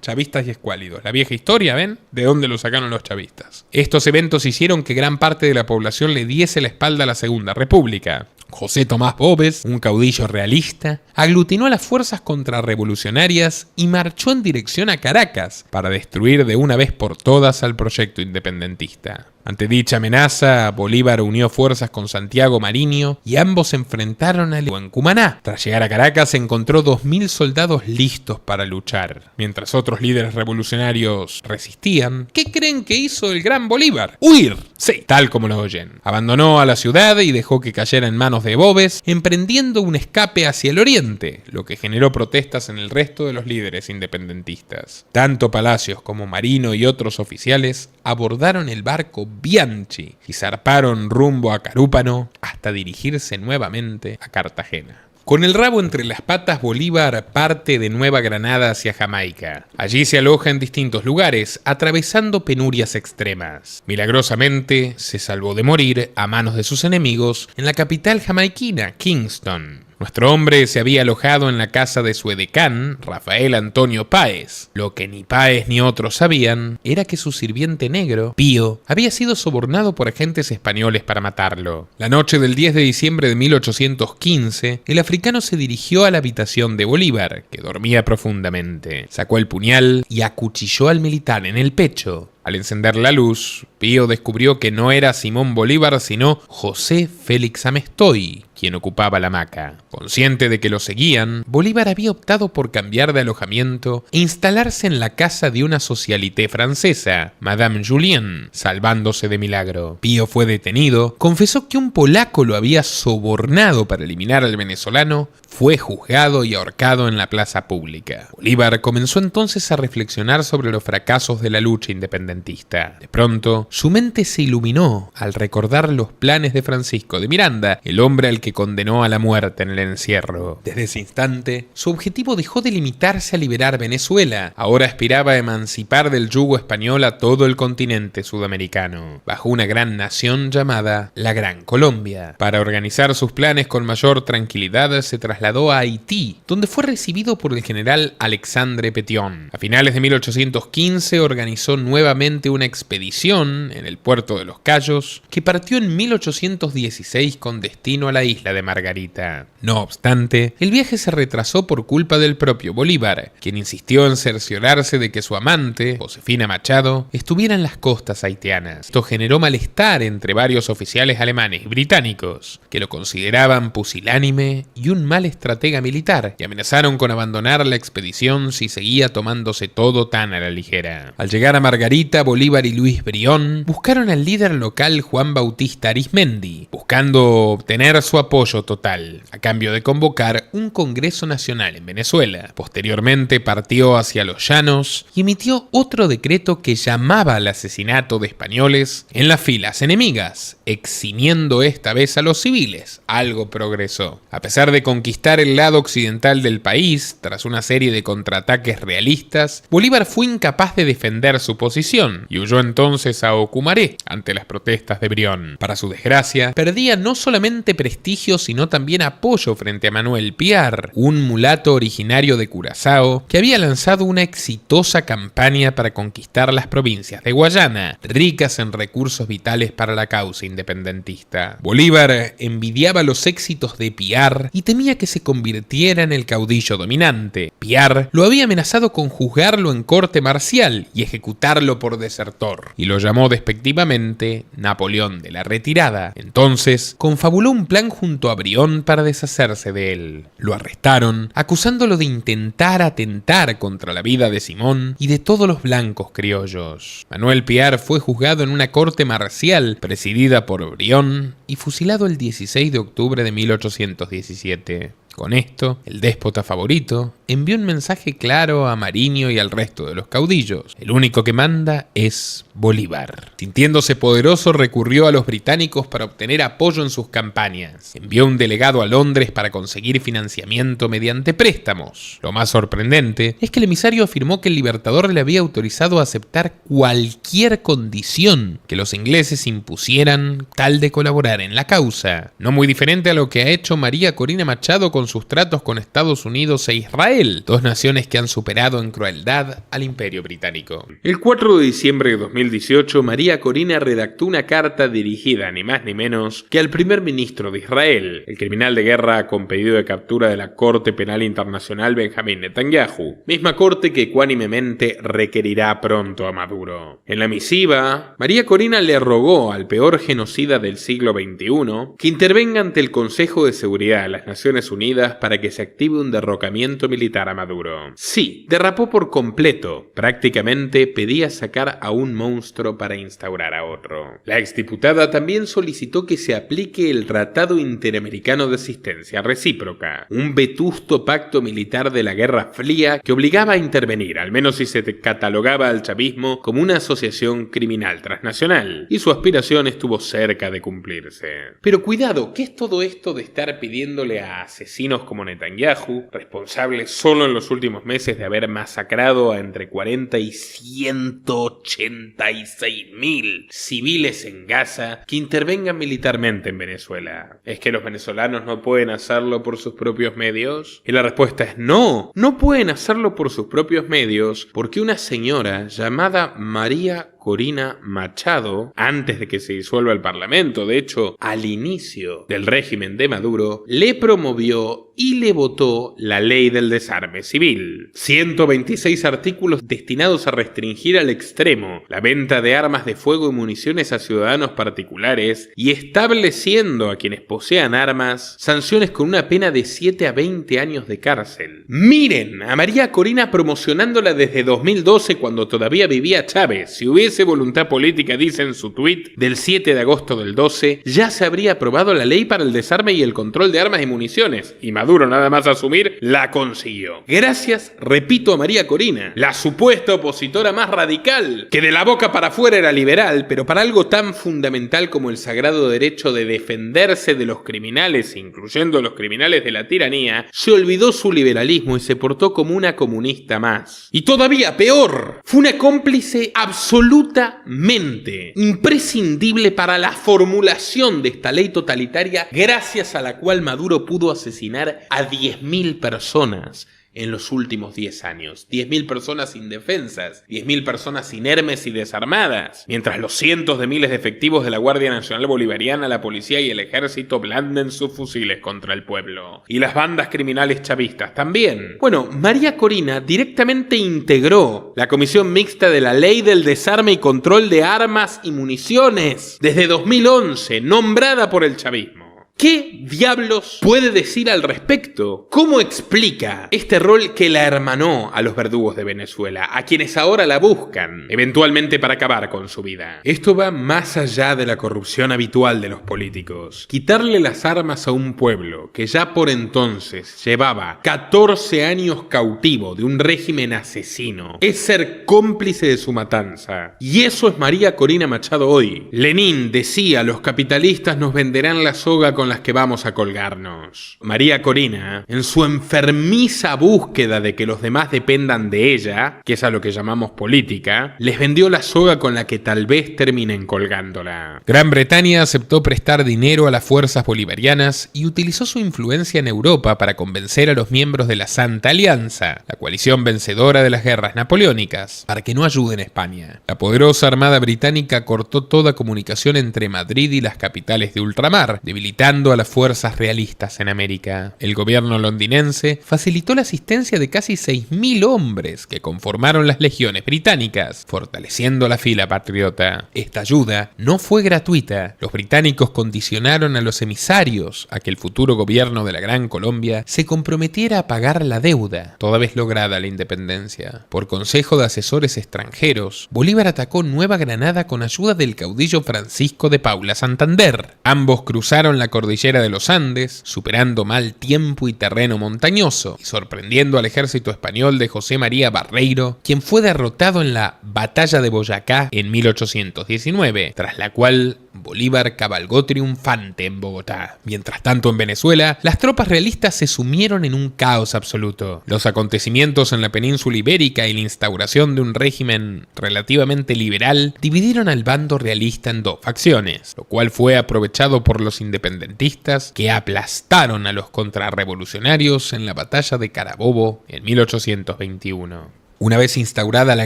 [SPEAKER 1] Chavistas y escuálidos. La vieja historia, ¿ven? ¿De dónde lo sacaron los chavistas? Estos eventos hicieron que gran parte de la población le diese la espalda a la Segunda República. José Tomás Boves, un caudillo realista, aglutinó a las fuerzas contrarrevolucionarias y marchó en dirección a Caracas para destruir de una vez por todas al proyecto independentista. Ante dicha amenaza, Bolívar unió fuerzas con Santiago Mariño y ambos se enfrentaron en Cumaná. Tras llegar a Caracas, encontró 2.000 soldados listos para luchar. Mientras otros líderes revolucionarios resistían, ¿qué creen que hizo el gran Bolívar? ¡Huir! Sí, tal como lo oyen. Abandonó a la ciudad y dejó que cayera en manos de Boves, emprendiendo un escape hacia el oriente, lo que generó protestas en el resto de los líderes independentistas. Tanto Palacios como Mariño y otros oficiales abordaron el barco Bianchi y zarparon rumbo a Carúpano hasta dirigirse nuevamente a Cartagena. Con el rabo entre las patas, Bolívar parte de Nueva Granada hacia Jamaica. Allí se aloja en distintos lugares, atravesando penurias extremas. Milagrosamente, se salvó de morir a manos de sus enemigos en la capital jamaiquina, Kingston. Nuestro hombre se había alojado en la casa de su edecán, Rafael Antonio Páez. Lo que ni Páez ni otros sabían era que su sirviente negro, Pío, había sido sobornado por agentes españoles para matarlo. La noche del 10 de diciembre de 1815, el africano se dirigió a la habitación de Bolívar, que dormía profundamente. Sacó el puñal y acuchilló al militar en el pecho. Al encender la luz, Pío descubrió que no era Simón Bolívar, sino José Félix Amestoy, quien ocupaba la hamaca. Consciente de que lo seguían, Bolívar había optado por cambiar de alojamiento e instalarse en la casa de una socialité francesa, Madame Julien, salvándose de milagro. Pío fue detenido, confesó que un polaco lo había sobornado para eliminar al venezolano, fue juzgado y ahorcado en la plaza pública. Bolívar comenzó entonces a reflexionar sobre los fracasos de la lucha independentista. De pronto, su mente se iluminó al recordar los planes de Francisco de Miranda, el hombre al que condenó a la muerte en el encierro. Desde ese instante, su objetivo dejó de limitarse a liberar Venezuela. Ahora aspiraba a emancipar del yugo español a todo el continente sudamericano, bajo una gran nación llamada la Gran Colombia. Para organizar sus planes con mayor tranquilidad, se trasladó a Haití, donde fue recibido por el general Alexandre Pétion. A finales de 1815 organizó nuevamente una expedición en el puerto de Los Cayos, que partió en 1816 con destino a la isla de Margarita. No obstante, el viaje se retrasó por culpa del propio Bolívar, quien insistió en cerciorarse de que su amante, Josefina Machado, estuviera en las costas haitianas. Esto generó malestar entre varios oficiales alemanes y británicos, que lo consideraban pusilánime y un mal estratega militar, y amenazaron con abandonar la expedición si seguía tomándose todo tan a la ligera. Al llegar a Margarita, Bolívar y Luis Brión buscaron al líder local Juan Bautista Arismendi, buscando obtener su apoyo total, a cambio de convocar un Congreso Nacional en Venezuela. Posteriormente partió hacia los llanos y emitió otro decreto que llamaba al asesinato de españoles en las filas enemigas, eximiendo esta vez a los civiles. Algo progresó. A pesar de conquistar el lado occidental del país, tras una serie de contraataques realistas, Bolívar fue incapaz de defender su posición y huyó entonces a Ocumaré ante las protestas de Brión. Para su desgracia, perdía no solamente prestigio sino también apoyo frente a Manuel Piar, un mulato originario de Curazao que había lanzado una exitosa campaña para conquistar las provincias de Guayana, ricas en recursos vitales para la causa independentista. Bolívar envidiaba los éxitos de Piar y temía que se convirtiera en el caudillo dominante. Piar lo había amenazado con juzgarlo en corte marcial y ejecutarlo por desertor, y lo llamó despectivamente Napoleón de la Retirada. Entonces, confabuló un plan junto a Brión para deshacerse de él. Lo arrestaron, acusándolo de intentar atentar contra la vida de Simón y de todos los blancos criollos. Manuel Piar fue juzgado en una corte marcial presidida por Brión y fusilado el 16 de octubre de 1817. Con esto, el déspota favorito envió un mensaje claro a Mariño y al resto de los caudillos. El único que manda es Bolívar. Sintiéndose poderoso, recurrió a los británicos para obtener apoyo en sus campañas. Envió un delegado a Londres para conseguir financiamiento mediante préstamos. Lo más sorprendente es que el emisario afirmó que el Libertador le había autorizado a aceptar cualquier condición que los ingleses impusieran tal de colaborar en la causa. No muy diferente a lo que ha hecho María Corina Machado con sus tratos con Estados Unidos e Israel, dos naciones que han superado en crueldad al Imperio Británico.
[SPEAKER 3] El 4 de diciembre de 2018, María Corina redactó una carta dirigida ni más ni menos que al primer ministro de Israel, el criminal de guerra con pedido de captura de la Corte Penal Internacional Benjamín Netanyahu, misma corte que ecuánimemente requerirá pronto a Maduro. En la misiva, María Corina le rogó al peor genocida del siglo XXI que intervenga ante el Consejo de Seguridad de las Naciones Unidas para que se active un derrocamiento militar a Maduro. Sí, derrapó por completo. Prácticamente pedía sacar a un monstruo para instaurar a otro. La exdiputada también solicitó que se aplique el Tratado Interamericano de Asistencia Recíproca, un vetusto pacto militar de la Guerra Fría que obligaba a intervenir, al menos si se catalogaba al chavismo como una asociación criminal transnacional, y su aspiración estuvo cerca de cumplirse. Pero cuidado, ¿qué es todo esto de estar pidiéndole a asesinos como Netanyahu, responsable solo en los últimos meses de haber masacrado a entre 40 y 186.000 civiles en Gaza, que intervengan militarmente en Venezuela? ¿Es que los venezolanos no pueden hacerlo por sus propios medios? Y la respuesta es no, no pueden hacerlo por sus propios medios porque una señora llamada María Corina Machado, antes de que se disuelva el Parlamento, de hecho, al inicio del régimen de Maduro, le promovió y le votó la ley del desarme civil. 126 artículos destinados a restringir al extremo la venta de armas de fuego y municiones a ciudadanos particulares y estableciendo a quienes posean armas sanciones con una pena de 7 a 20 años de cárcel. Miren a María Corina promocionándola desde 2012 cuando todavía vivía Chávez. Si hubiese hubiese voluntad política, dice en su tuit del 7 de agosto del 12, ya se habría aprobado la ley para el desarme y el control de armas y municiones, y Maduro, nada más asumir, la consiguió. Gracias, repito, a María Corina, la supuesta opositora más radical, que de la boca para afuera era liberal, pero para algo tan fundamental como el sagrado derecho de defenderse de los criminales, incluyendo los criminales de la tiranía, se olvidó su liberalismo y se portó como una comunista más. Y todavía peor, fue una cómplice absolutamente imprescindible para la formulación de esta ley totalitaria, gracias a la cual Maduro pudo asesinar a 10.000 personas en los últimos 10 años. 10.000 personas indefensas, 10.000 personas inermes y desarmadas, mientras los cientos de miles de efectivos de la Guardia Nacional Bolivariana, la policía y el ejército blanden sus fusiles contra el pueblo. Y las bandas criminales chavistas también. Bueno, María Corina directamente integró la Comisión Mixta de la Ley del Desarme y Control de Armas y Municiones desde 2011, nombrada por el chavismo. ¿Qué diablos puede decir al respecto? ¿Cómo explica este rol que la hermanó a los verdugos de Venezuela, a quienes ahora la buscan, eventualmente para acabar con su vida? Esto va más allá de la corrupción habitual de los políticos. Quitarle las armas a un pueblo que ya por entonces llevaba 14 años cautivo de un régimen asesino es ser cómplice de su matanza. Y eso es María Corina Machado hoy. Lenin decía: los capitalistas nos venderán la soga con las que vamos a colgarnos. María Corina, en su enfermiza búsqueda de que los demás dependan de ella, que es a lo que llamamos política, les vendió la soga con la que tal vez terminen colgándola.
[SPEAKER 1] Gran Bretaña aceptó prestar dinero a las fuerzas bolivarianas y utilizó su influencia en Europa para convencer a los miembros de la Santa Alianza, la coalición vencedora de las guerras napoleónicas, para que no ayuden a España. La poderosa armada británica cortó toda comunicación entre Madrid y las capitales de ultramar, debilitando a las fuerzas realistas en América. El gobierno londinense facilitó la asistencia de casi 6.000 hombres que conformaron las legiones británicas, fortaleciendo la fila patriota. Esta ayuda no fue gratuita. Los británicos condicionaron a los emisarios a que el futuro gobierno de la Gran Colombia se comprometiera a pagar la deuda, toda vez lograda la independencia. Por consejo de asesores extranjeros, Bolívar atacó Nueva Granada con ayuda del caudillo Francisco de Paula Santander. Ambos cruzaron la cordillera de los Andes, superando mal tiempo y terreno montañoso, y sorprendiendo al ejército español de José María Barreiro, quien fue derrotado en la Batalla de Boyacá en 1819, tras la cual Bolívar cabalgó triunfante en Bogotá. Mientras tanto, en Venezuela, las tropas realistas se sumieron en un caos absoluto. Los acontecimientos en la península ibérica y la instauración de un régimen relativamente liberal dividieron al bando realista en dos facciones, lo cual fue aprovechado por los independentistas, que aplastaron a los contrarrevolucionarios en la batalla de Carabobo en 1821. Una vez instaurada la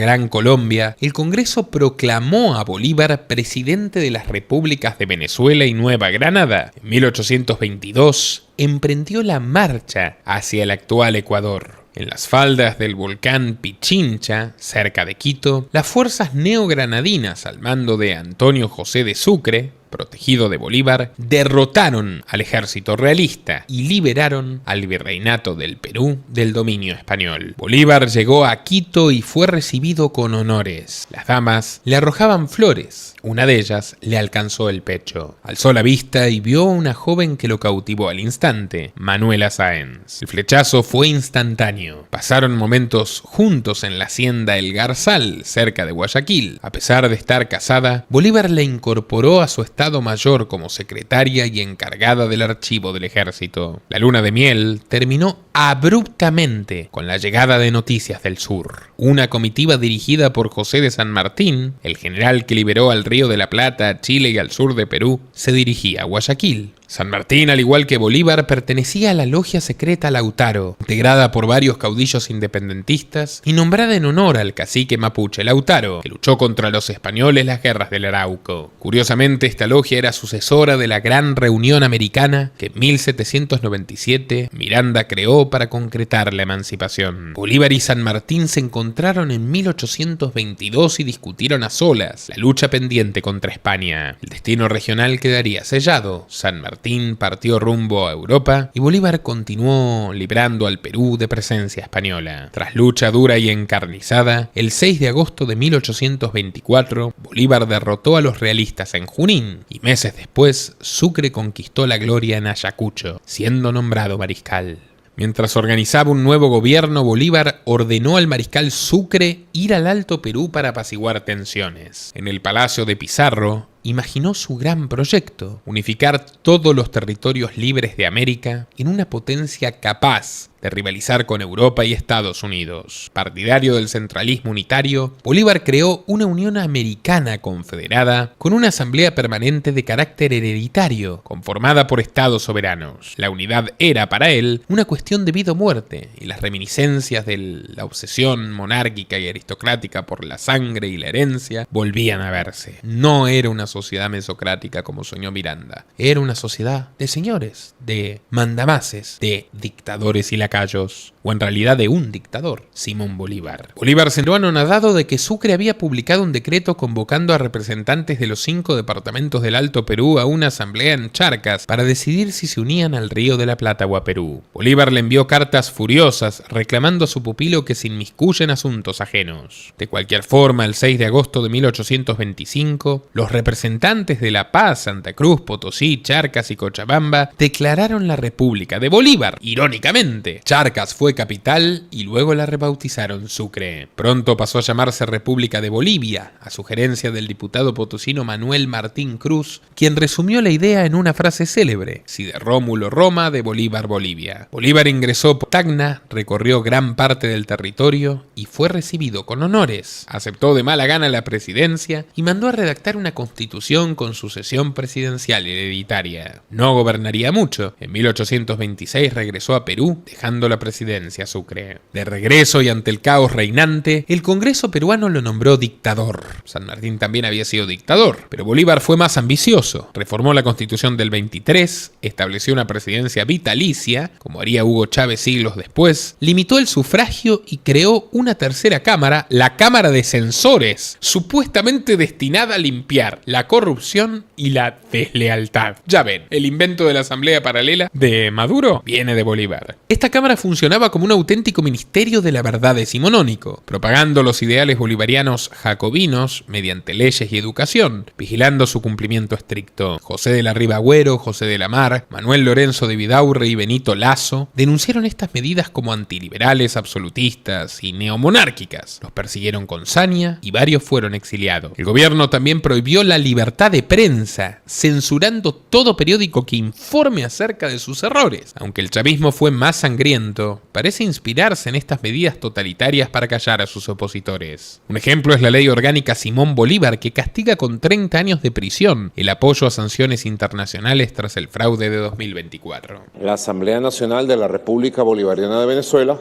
[SPEAKER 1] Gran Colombia, el Congreso proclamó a Bolívar presidente de las repúblicas de Venezuela y Nueva Granada. En 1822 emprendió la marcha hacia el actual Ecuador. En las faldas del volcán Pichincha, cerca de Quito, las fuerzas neogranadinas al mando de Antonio José de Sucre, protegido de Bolívar, derrotaron al ejército realista y liberaron al virreinato del Perú del dominio español. Bolívar llegó a Quito y fue recibido con honores. Las damas le arrojaban flores. Una de ellas le alcanzó el pecho. Alzó la vista y vio a una joven que lo cautivó al instante, Manuela Sáenz. El flechazo fue instantáneo. Pasaron momentos juntos en la hacienda El Garzal, cerca de Guayaquil. A pesar de estar casada, Bolívar le incorporó a su Estado Mayor como secretaria y encargada del archivo del ejército. La luna de miel terminó abruptamente con la llegada de Noticias del Sur. Una comitiva dirigida por José de San Martín, el general que liberó al Río de la Plata, a Chile y al sur de Perú, se dirigía a Guayaquil. San Martín, al igual que Bolívar, pertenecía a la logia secreta Lautaro, integrada por varios caudillos independentistas y nombrada en honor al cacique mapuche Lautaro, que luchó contra los españoles las guerras del Arauco. Curiosamente, esta logia era sucesora de la Gran Reunión Americana que en 1797 Miranda creó para concretar la emancipación. Bolívar y San Martín se encontraron en 1822 y discutieron a solas la lucha pendiente contra España. El destino regional quedaría sellado. San Martín
[SPEAKER 3] Martín partió rumbo a Europa y Bolívar continuó librando al Perú de presencia española. Tras lucha dura y encarnizada, el 6 de agosto de 1824, Bolívar derrotó a los realistas en Junín y meses después Sucre conquistó la gloria en Ayacucho, siendo nombrado mariscal. Mientras organizaba un nuevo gobierno, Bolívar ordenó al mariscal Sucre ir al Alto Perú para apaciguar tensiones. En el Palacio de Pizarro, imaginó su gran proyecto: unificar todos los territorios libres de América en una potencia capaz de rivalizar con Europa y Estados Unidos. Partidario del centralismo unitario, Bolívar creó una Unión Americana Confederada con una asamblea permanente de carácter hereditario, conformada por estados soberanos. La unidad era para él una cuestión de vida o muerte, y las reminiscencias de la obsesión monárquica y aristocrática por la sangre y la herencia volvían a verse. No era una sociedad mesocrática como soñó Miranda, era una sociedad de señores, de mandamases, de dictadores y lacayos, o en realidad de un dictador, Simón Bolívar. Bolívar se enteró anonadado de que Sucre había publicado un decreto convocando a representantes de los 5 departamentos del Alto Perú a una asamblea en Charcas para decidir si se unían al Río de la Plata o a Perú. Bolívar le envió cartas furiosas reclamando a su pupilo que se inmiscuya en asuntos ajenos. De cualquier forma, el 6 de agosto de 1825, los representantes de La Paz, Santa Cruz, Potosí, Charcas y Cochabamba declararon la República de Bolívar. Irónicamente, Charcas fue capital y luego la rebautizaron Sucre. Pronto pasó a llamarse República de Bolivia, a sugerencia del diputado potosino Manuel Martín Cruz, quien resumió la idea en una frase célebre: si de Rómulo Roma, de Bolívar Bolivia. Bolívar ingresó por Tacna, recorrió gran parte del territorio y fue recibido con honores. Aceptó de mala gana la presidencia y mandó a redactar una constitución con sucesión presidencial hereditaria. No gobernaría mucho. En 1826 regresó a Perú, dejando la presidencia a Sucre. De regreso y ante el caos reinante, el Congreso peruano lo nombró dictador. San Martín también había sido dictador, pero Bolívar fue más ambicioso. Reformó la Constitución del 23, estableció una presidencia vitalicia, como haría Hugo Chávez siglos después, limitó el sufragio y creó una tercera cámara, la Cámara de Censores, supuestamente destinada a limpiar la corrupción y la deslealtad. Ya ven, el invento de la Asamblea Paralela de Maduro viene de Bolívar. Esta cámara funcionaba como un auténtico ministerio de la verdad decimonónico, propagando los ideales bolivarianos jacobinos mediante leyes y educación, vigilando su cumplimiento estricto. José de la Riva Agüero, José de la Mar, Manuel Lorenzo de Vidaurre y Benito Lazo denunciaron estas medidas como antiliberales, absolutistas y neomonárquicas. Los persiguieron con saña y varios fueron exiliados. El gobierno también prohibió la libertad de prensa, censurando todo periódico que informe acerca de sus errores. Aunque el chavismo fue más sangriento, parece inspirarse en estas medidas totalitarias para callar a sus opositores. Un ejemplo es la ley orgánica Simón Bolívar, que castiga con 30 años de prisión el apoyo a sanciones internacionales tras el fraude de 2024.
[SPEAKER 7] La Asamblea Nacional de la República Bolivariana de Venezuela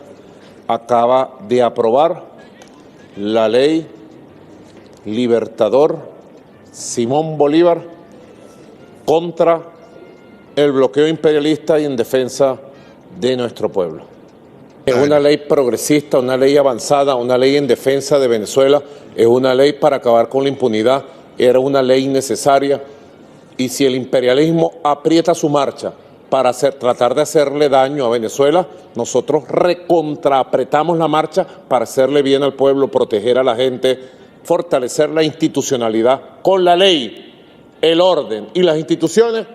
[SPEAKER 7] acaba de aprobar la ley Libertador Simón Bolívar contra el bloqueo imperialista y en defensa de nuestro pueblo. Es una ley progresista, una ley avanzada, una ley en defensa de Venezuela, es una ley para acabar con la impunidad, era una ley necesaria, y si el imperialismo aprieta su marcha para tratar de hacerle daño a Venezuela, nosotros recontraapretamos la marcha para hacerle bien al pueblo, proteger a la gente, fortalecer la institucionalidad con la ley, el orden y las instituciones.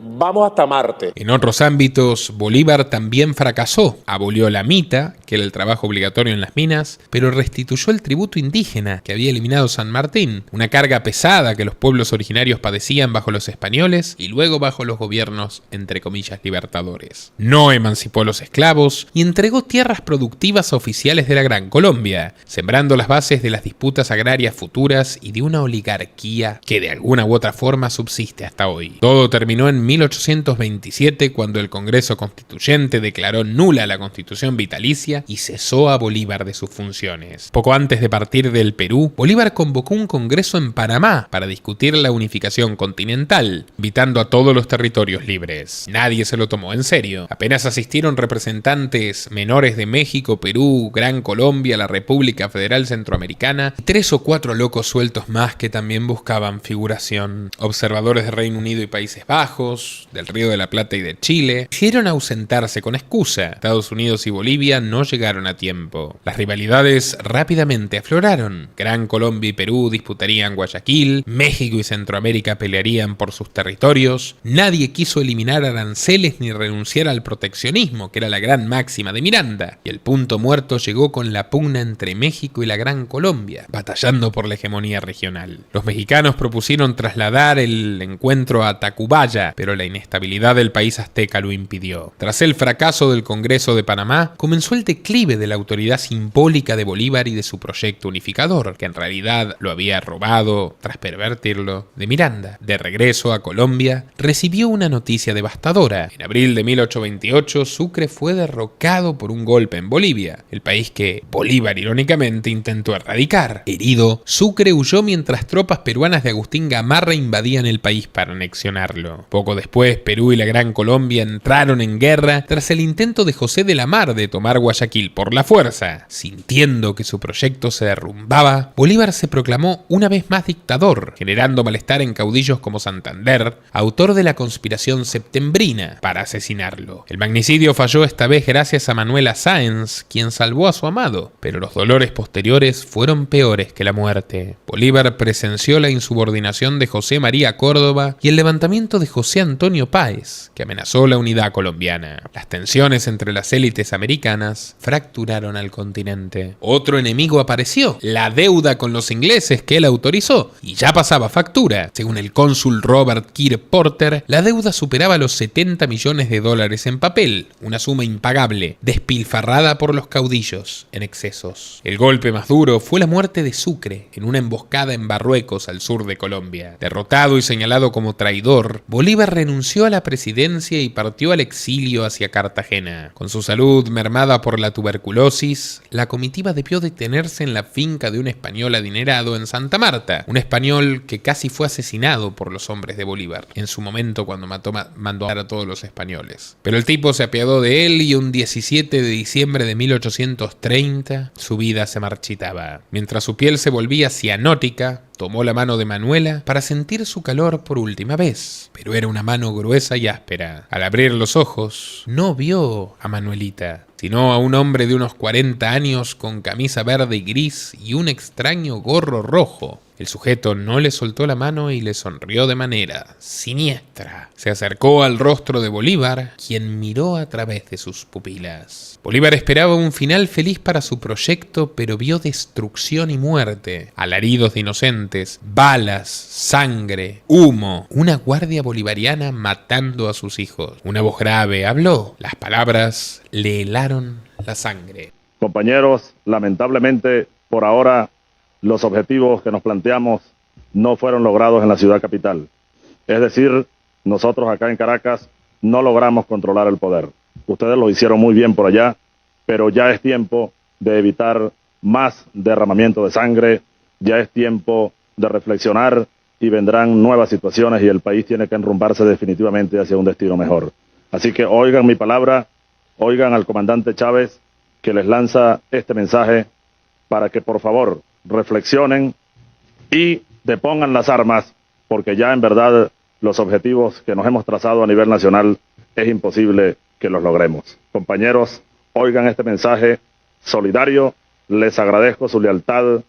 [SPEAKER 7] Vamos hasta Marte.
[SPEAKER 3] En otros ámbitos, Bolívar también fracasó. Abolió la mita, que era el trabajo obligatorio en las minas, pero restituyó el tributo indígena que había eliminado San Martín, una carga pesada que los pueblos originarios padecían bajo los españoles y luego bajo los gobiernos, entre comillas, libertadores. No emancipó a los esclavos y entregó tierras productivas a oficiales de la Gran Colombia, sembrando las bases de las disputas agrarias futuras y de una oligarquía que de alguna u otra forma subsiste hasta hoy. Todo terminó en 1827, cuando el Congreso Constituyente declaró nula la Constitución vitalicia y cesó a Bolívar de sus funciones. Poco antes de partir del Perú, Bolívar convocó un congreso en Panamá para discutir la unificación continental, invitando a todos los territorios libres. Nadie se lo tomó en serio. Apenas asistieron representantes menores de México, Perú, Gran Colombia, la República Federal Centroamericana y 3 o 4 locos sueltos más que también buscaban figuración. Observadores de Reino Unido y Países Bajos,
[SPEAKER 1] Ríos, del Río de la Plata y de Chile, hicieron ausentarse con excusa. Estados Unidos y Bolivia no llegaron a tiempo. Las rivalidades rápidamente afloraron. Gran Colombia y Perú disputarían Guayaquil, México y Centroamérica pelearían por sus territorios. Nadie quiso eliminar aranceles ni renunciar al proteccionismo, que era la gran máxima de Miranda. Y el punto muerto llegó con la pugna entre México y la Gran Colombia, batallando por la hegemonía regional. Los mexicanos propusieron trasladar el encuentro a Tacubaya, pero la inestabilidad del país azteca lo impidió. Tras el fracaso del Congreso de Panamá, comenzó el declive de la autoridad simbólica de Bolívar y de su proyecto unificador, que en realidad lo había robado, tras pervertirlo, de Miranda. De regreso a Colombia, recibió una noticia devastadora. En abril de 1828, Sucre fue derrocado por un golpe en Bolivia, el país que Bolívar irónicamente intentó erradicar. Herido, Sucre huyó mientras tropas peruanas de Agustín Gamarra invadían el país para anexionarlo. Poco después, Perú y la Gran Colombia entraron en guerra tras el intento de José de la Mar de tomar Guayaquil por la fuerza. Sintiendo que su proyecto se derrumbaba, Bolívar se proclamó una vez más dictador, generando malestar en caudillos como Santander, autor de la conspiración septembrina para asesinarlo. El magnicidio falló esta vez gracias a Manuela Sáenz, quien salvó a su amado, pero los dolores posteriores fueron peores que la muerte. Bolívar presenció la insubordinación de José María Córdoba y el levantamiento de José Antonio Páez, que amenazó la unidad colombiana. Las tensiones entre las élites americanas fracturaron al continente. Otro enemigo apareció, la deuda con los ingleses que él autorizó, y ya pasaba factura. Según el cónsul Robert Kirk Porter, la deuda superaba los 70 millones de dólares en papel, una suma impagable, despilfarrada por los caudillos en excesos. El golpe más duro fue la muerte de Sucre en una emboscada en Marruecos, al sur de Colombia. Derrotado y señalado como traidor, Bolívar renunció a la presidencia y partió al exilio hacia Cartagena. Con su salud mermada por la tuberculosis, la comitiva debió detenerse en la finca de un español adinerado en Santa Marta, un español que casi fue asesinado por los hombres de Bolívar, en su momento cuando mandó a todos los españoles. Pero el tipo se apiadó de él y un 17 de diciembre de 1830 su vida se marchitaba. Mientras su piel se volvía cianótica, tomó la mano de Manuela para sentir su calor por última vez, pero era una mano gruesa y áspera. Al abrir los ojos, no vio a Manuelita, sino a un hombre de unos 40 años con camisa verde y gris y un extraño gorro rojo. El sujeto no le soltó la mano y le sonrió de manera siniestra. Se acercó al rostro de Bolívar, quien miró a través de sus pupilas. Bolívar esperaba un final feliz para su proyecto, pero vio destrucción y muerte, alaridos de inocentes, balas, sangre, humo, una guardia bolivariana matando a sus hijos. Una voz grave habló, las palabras le helaron la sangre.
[SPEAKER 8] Compañeros, lamentablemente, por ahora, los objetivos que nos planteamos no fueron logrados en la ciudad capital. Es decir, nosotros acá en Caracas no logramos controlar el poder. Ustedes lo hicieron muy bien por allá, pero ya es tiempo de evitar más derramamiento de sangre, ya es tiempo de reflexionar y vendrán nuevas situaciones y el país tiene que enrumbarse definitivamente hacia un destino mejor. Así que oigan mi palabra, oigan al comandante Chávez que les lanza este mensaje para que por favor reflexionen y depongan las armas, porque ya en verdad los objetivos que nos hemos trazado a nivel nacional es imposible que los logremos. Compañeros, oigan este mensaje solidario, les agradezco su lealtad,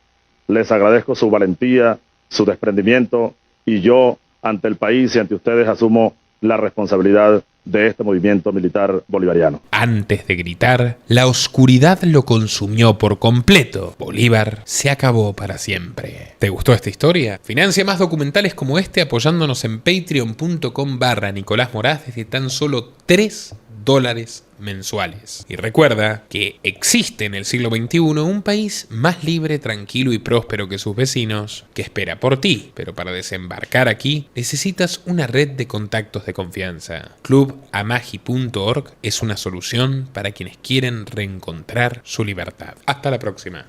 [SPEAKER 8] les agradezco su valentía, su desprendimiento, y yo ante el país y ante ustedes asumo la responsabilidad de este movimiento militar bolivariano.
[SPEAKER 1] Antes de gritar, la oscuridad lo consumió por completo. Bolívar se acabó para siempre. ¿Te gustó esta historia? Financia más documentales como este apoyándonos en patreon.com/Nicolás Moraz desde tan solo $3 mensuales. Y recuerda que existe en el siglo XXI un país más libre, tranquilo y próspero que sus vecinos, que espera por ti. Pero para desembarcar aquí necesitas una red de contactos de confianza. Clubamagi.org es una solución para quienes quieren reencontrar su libertad. Hasta la próxima.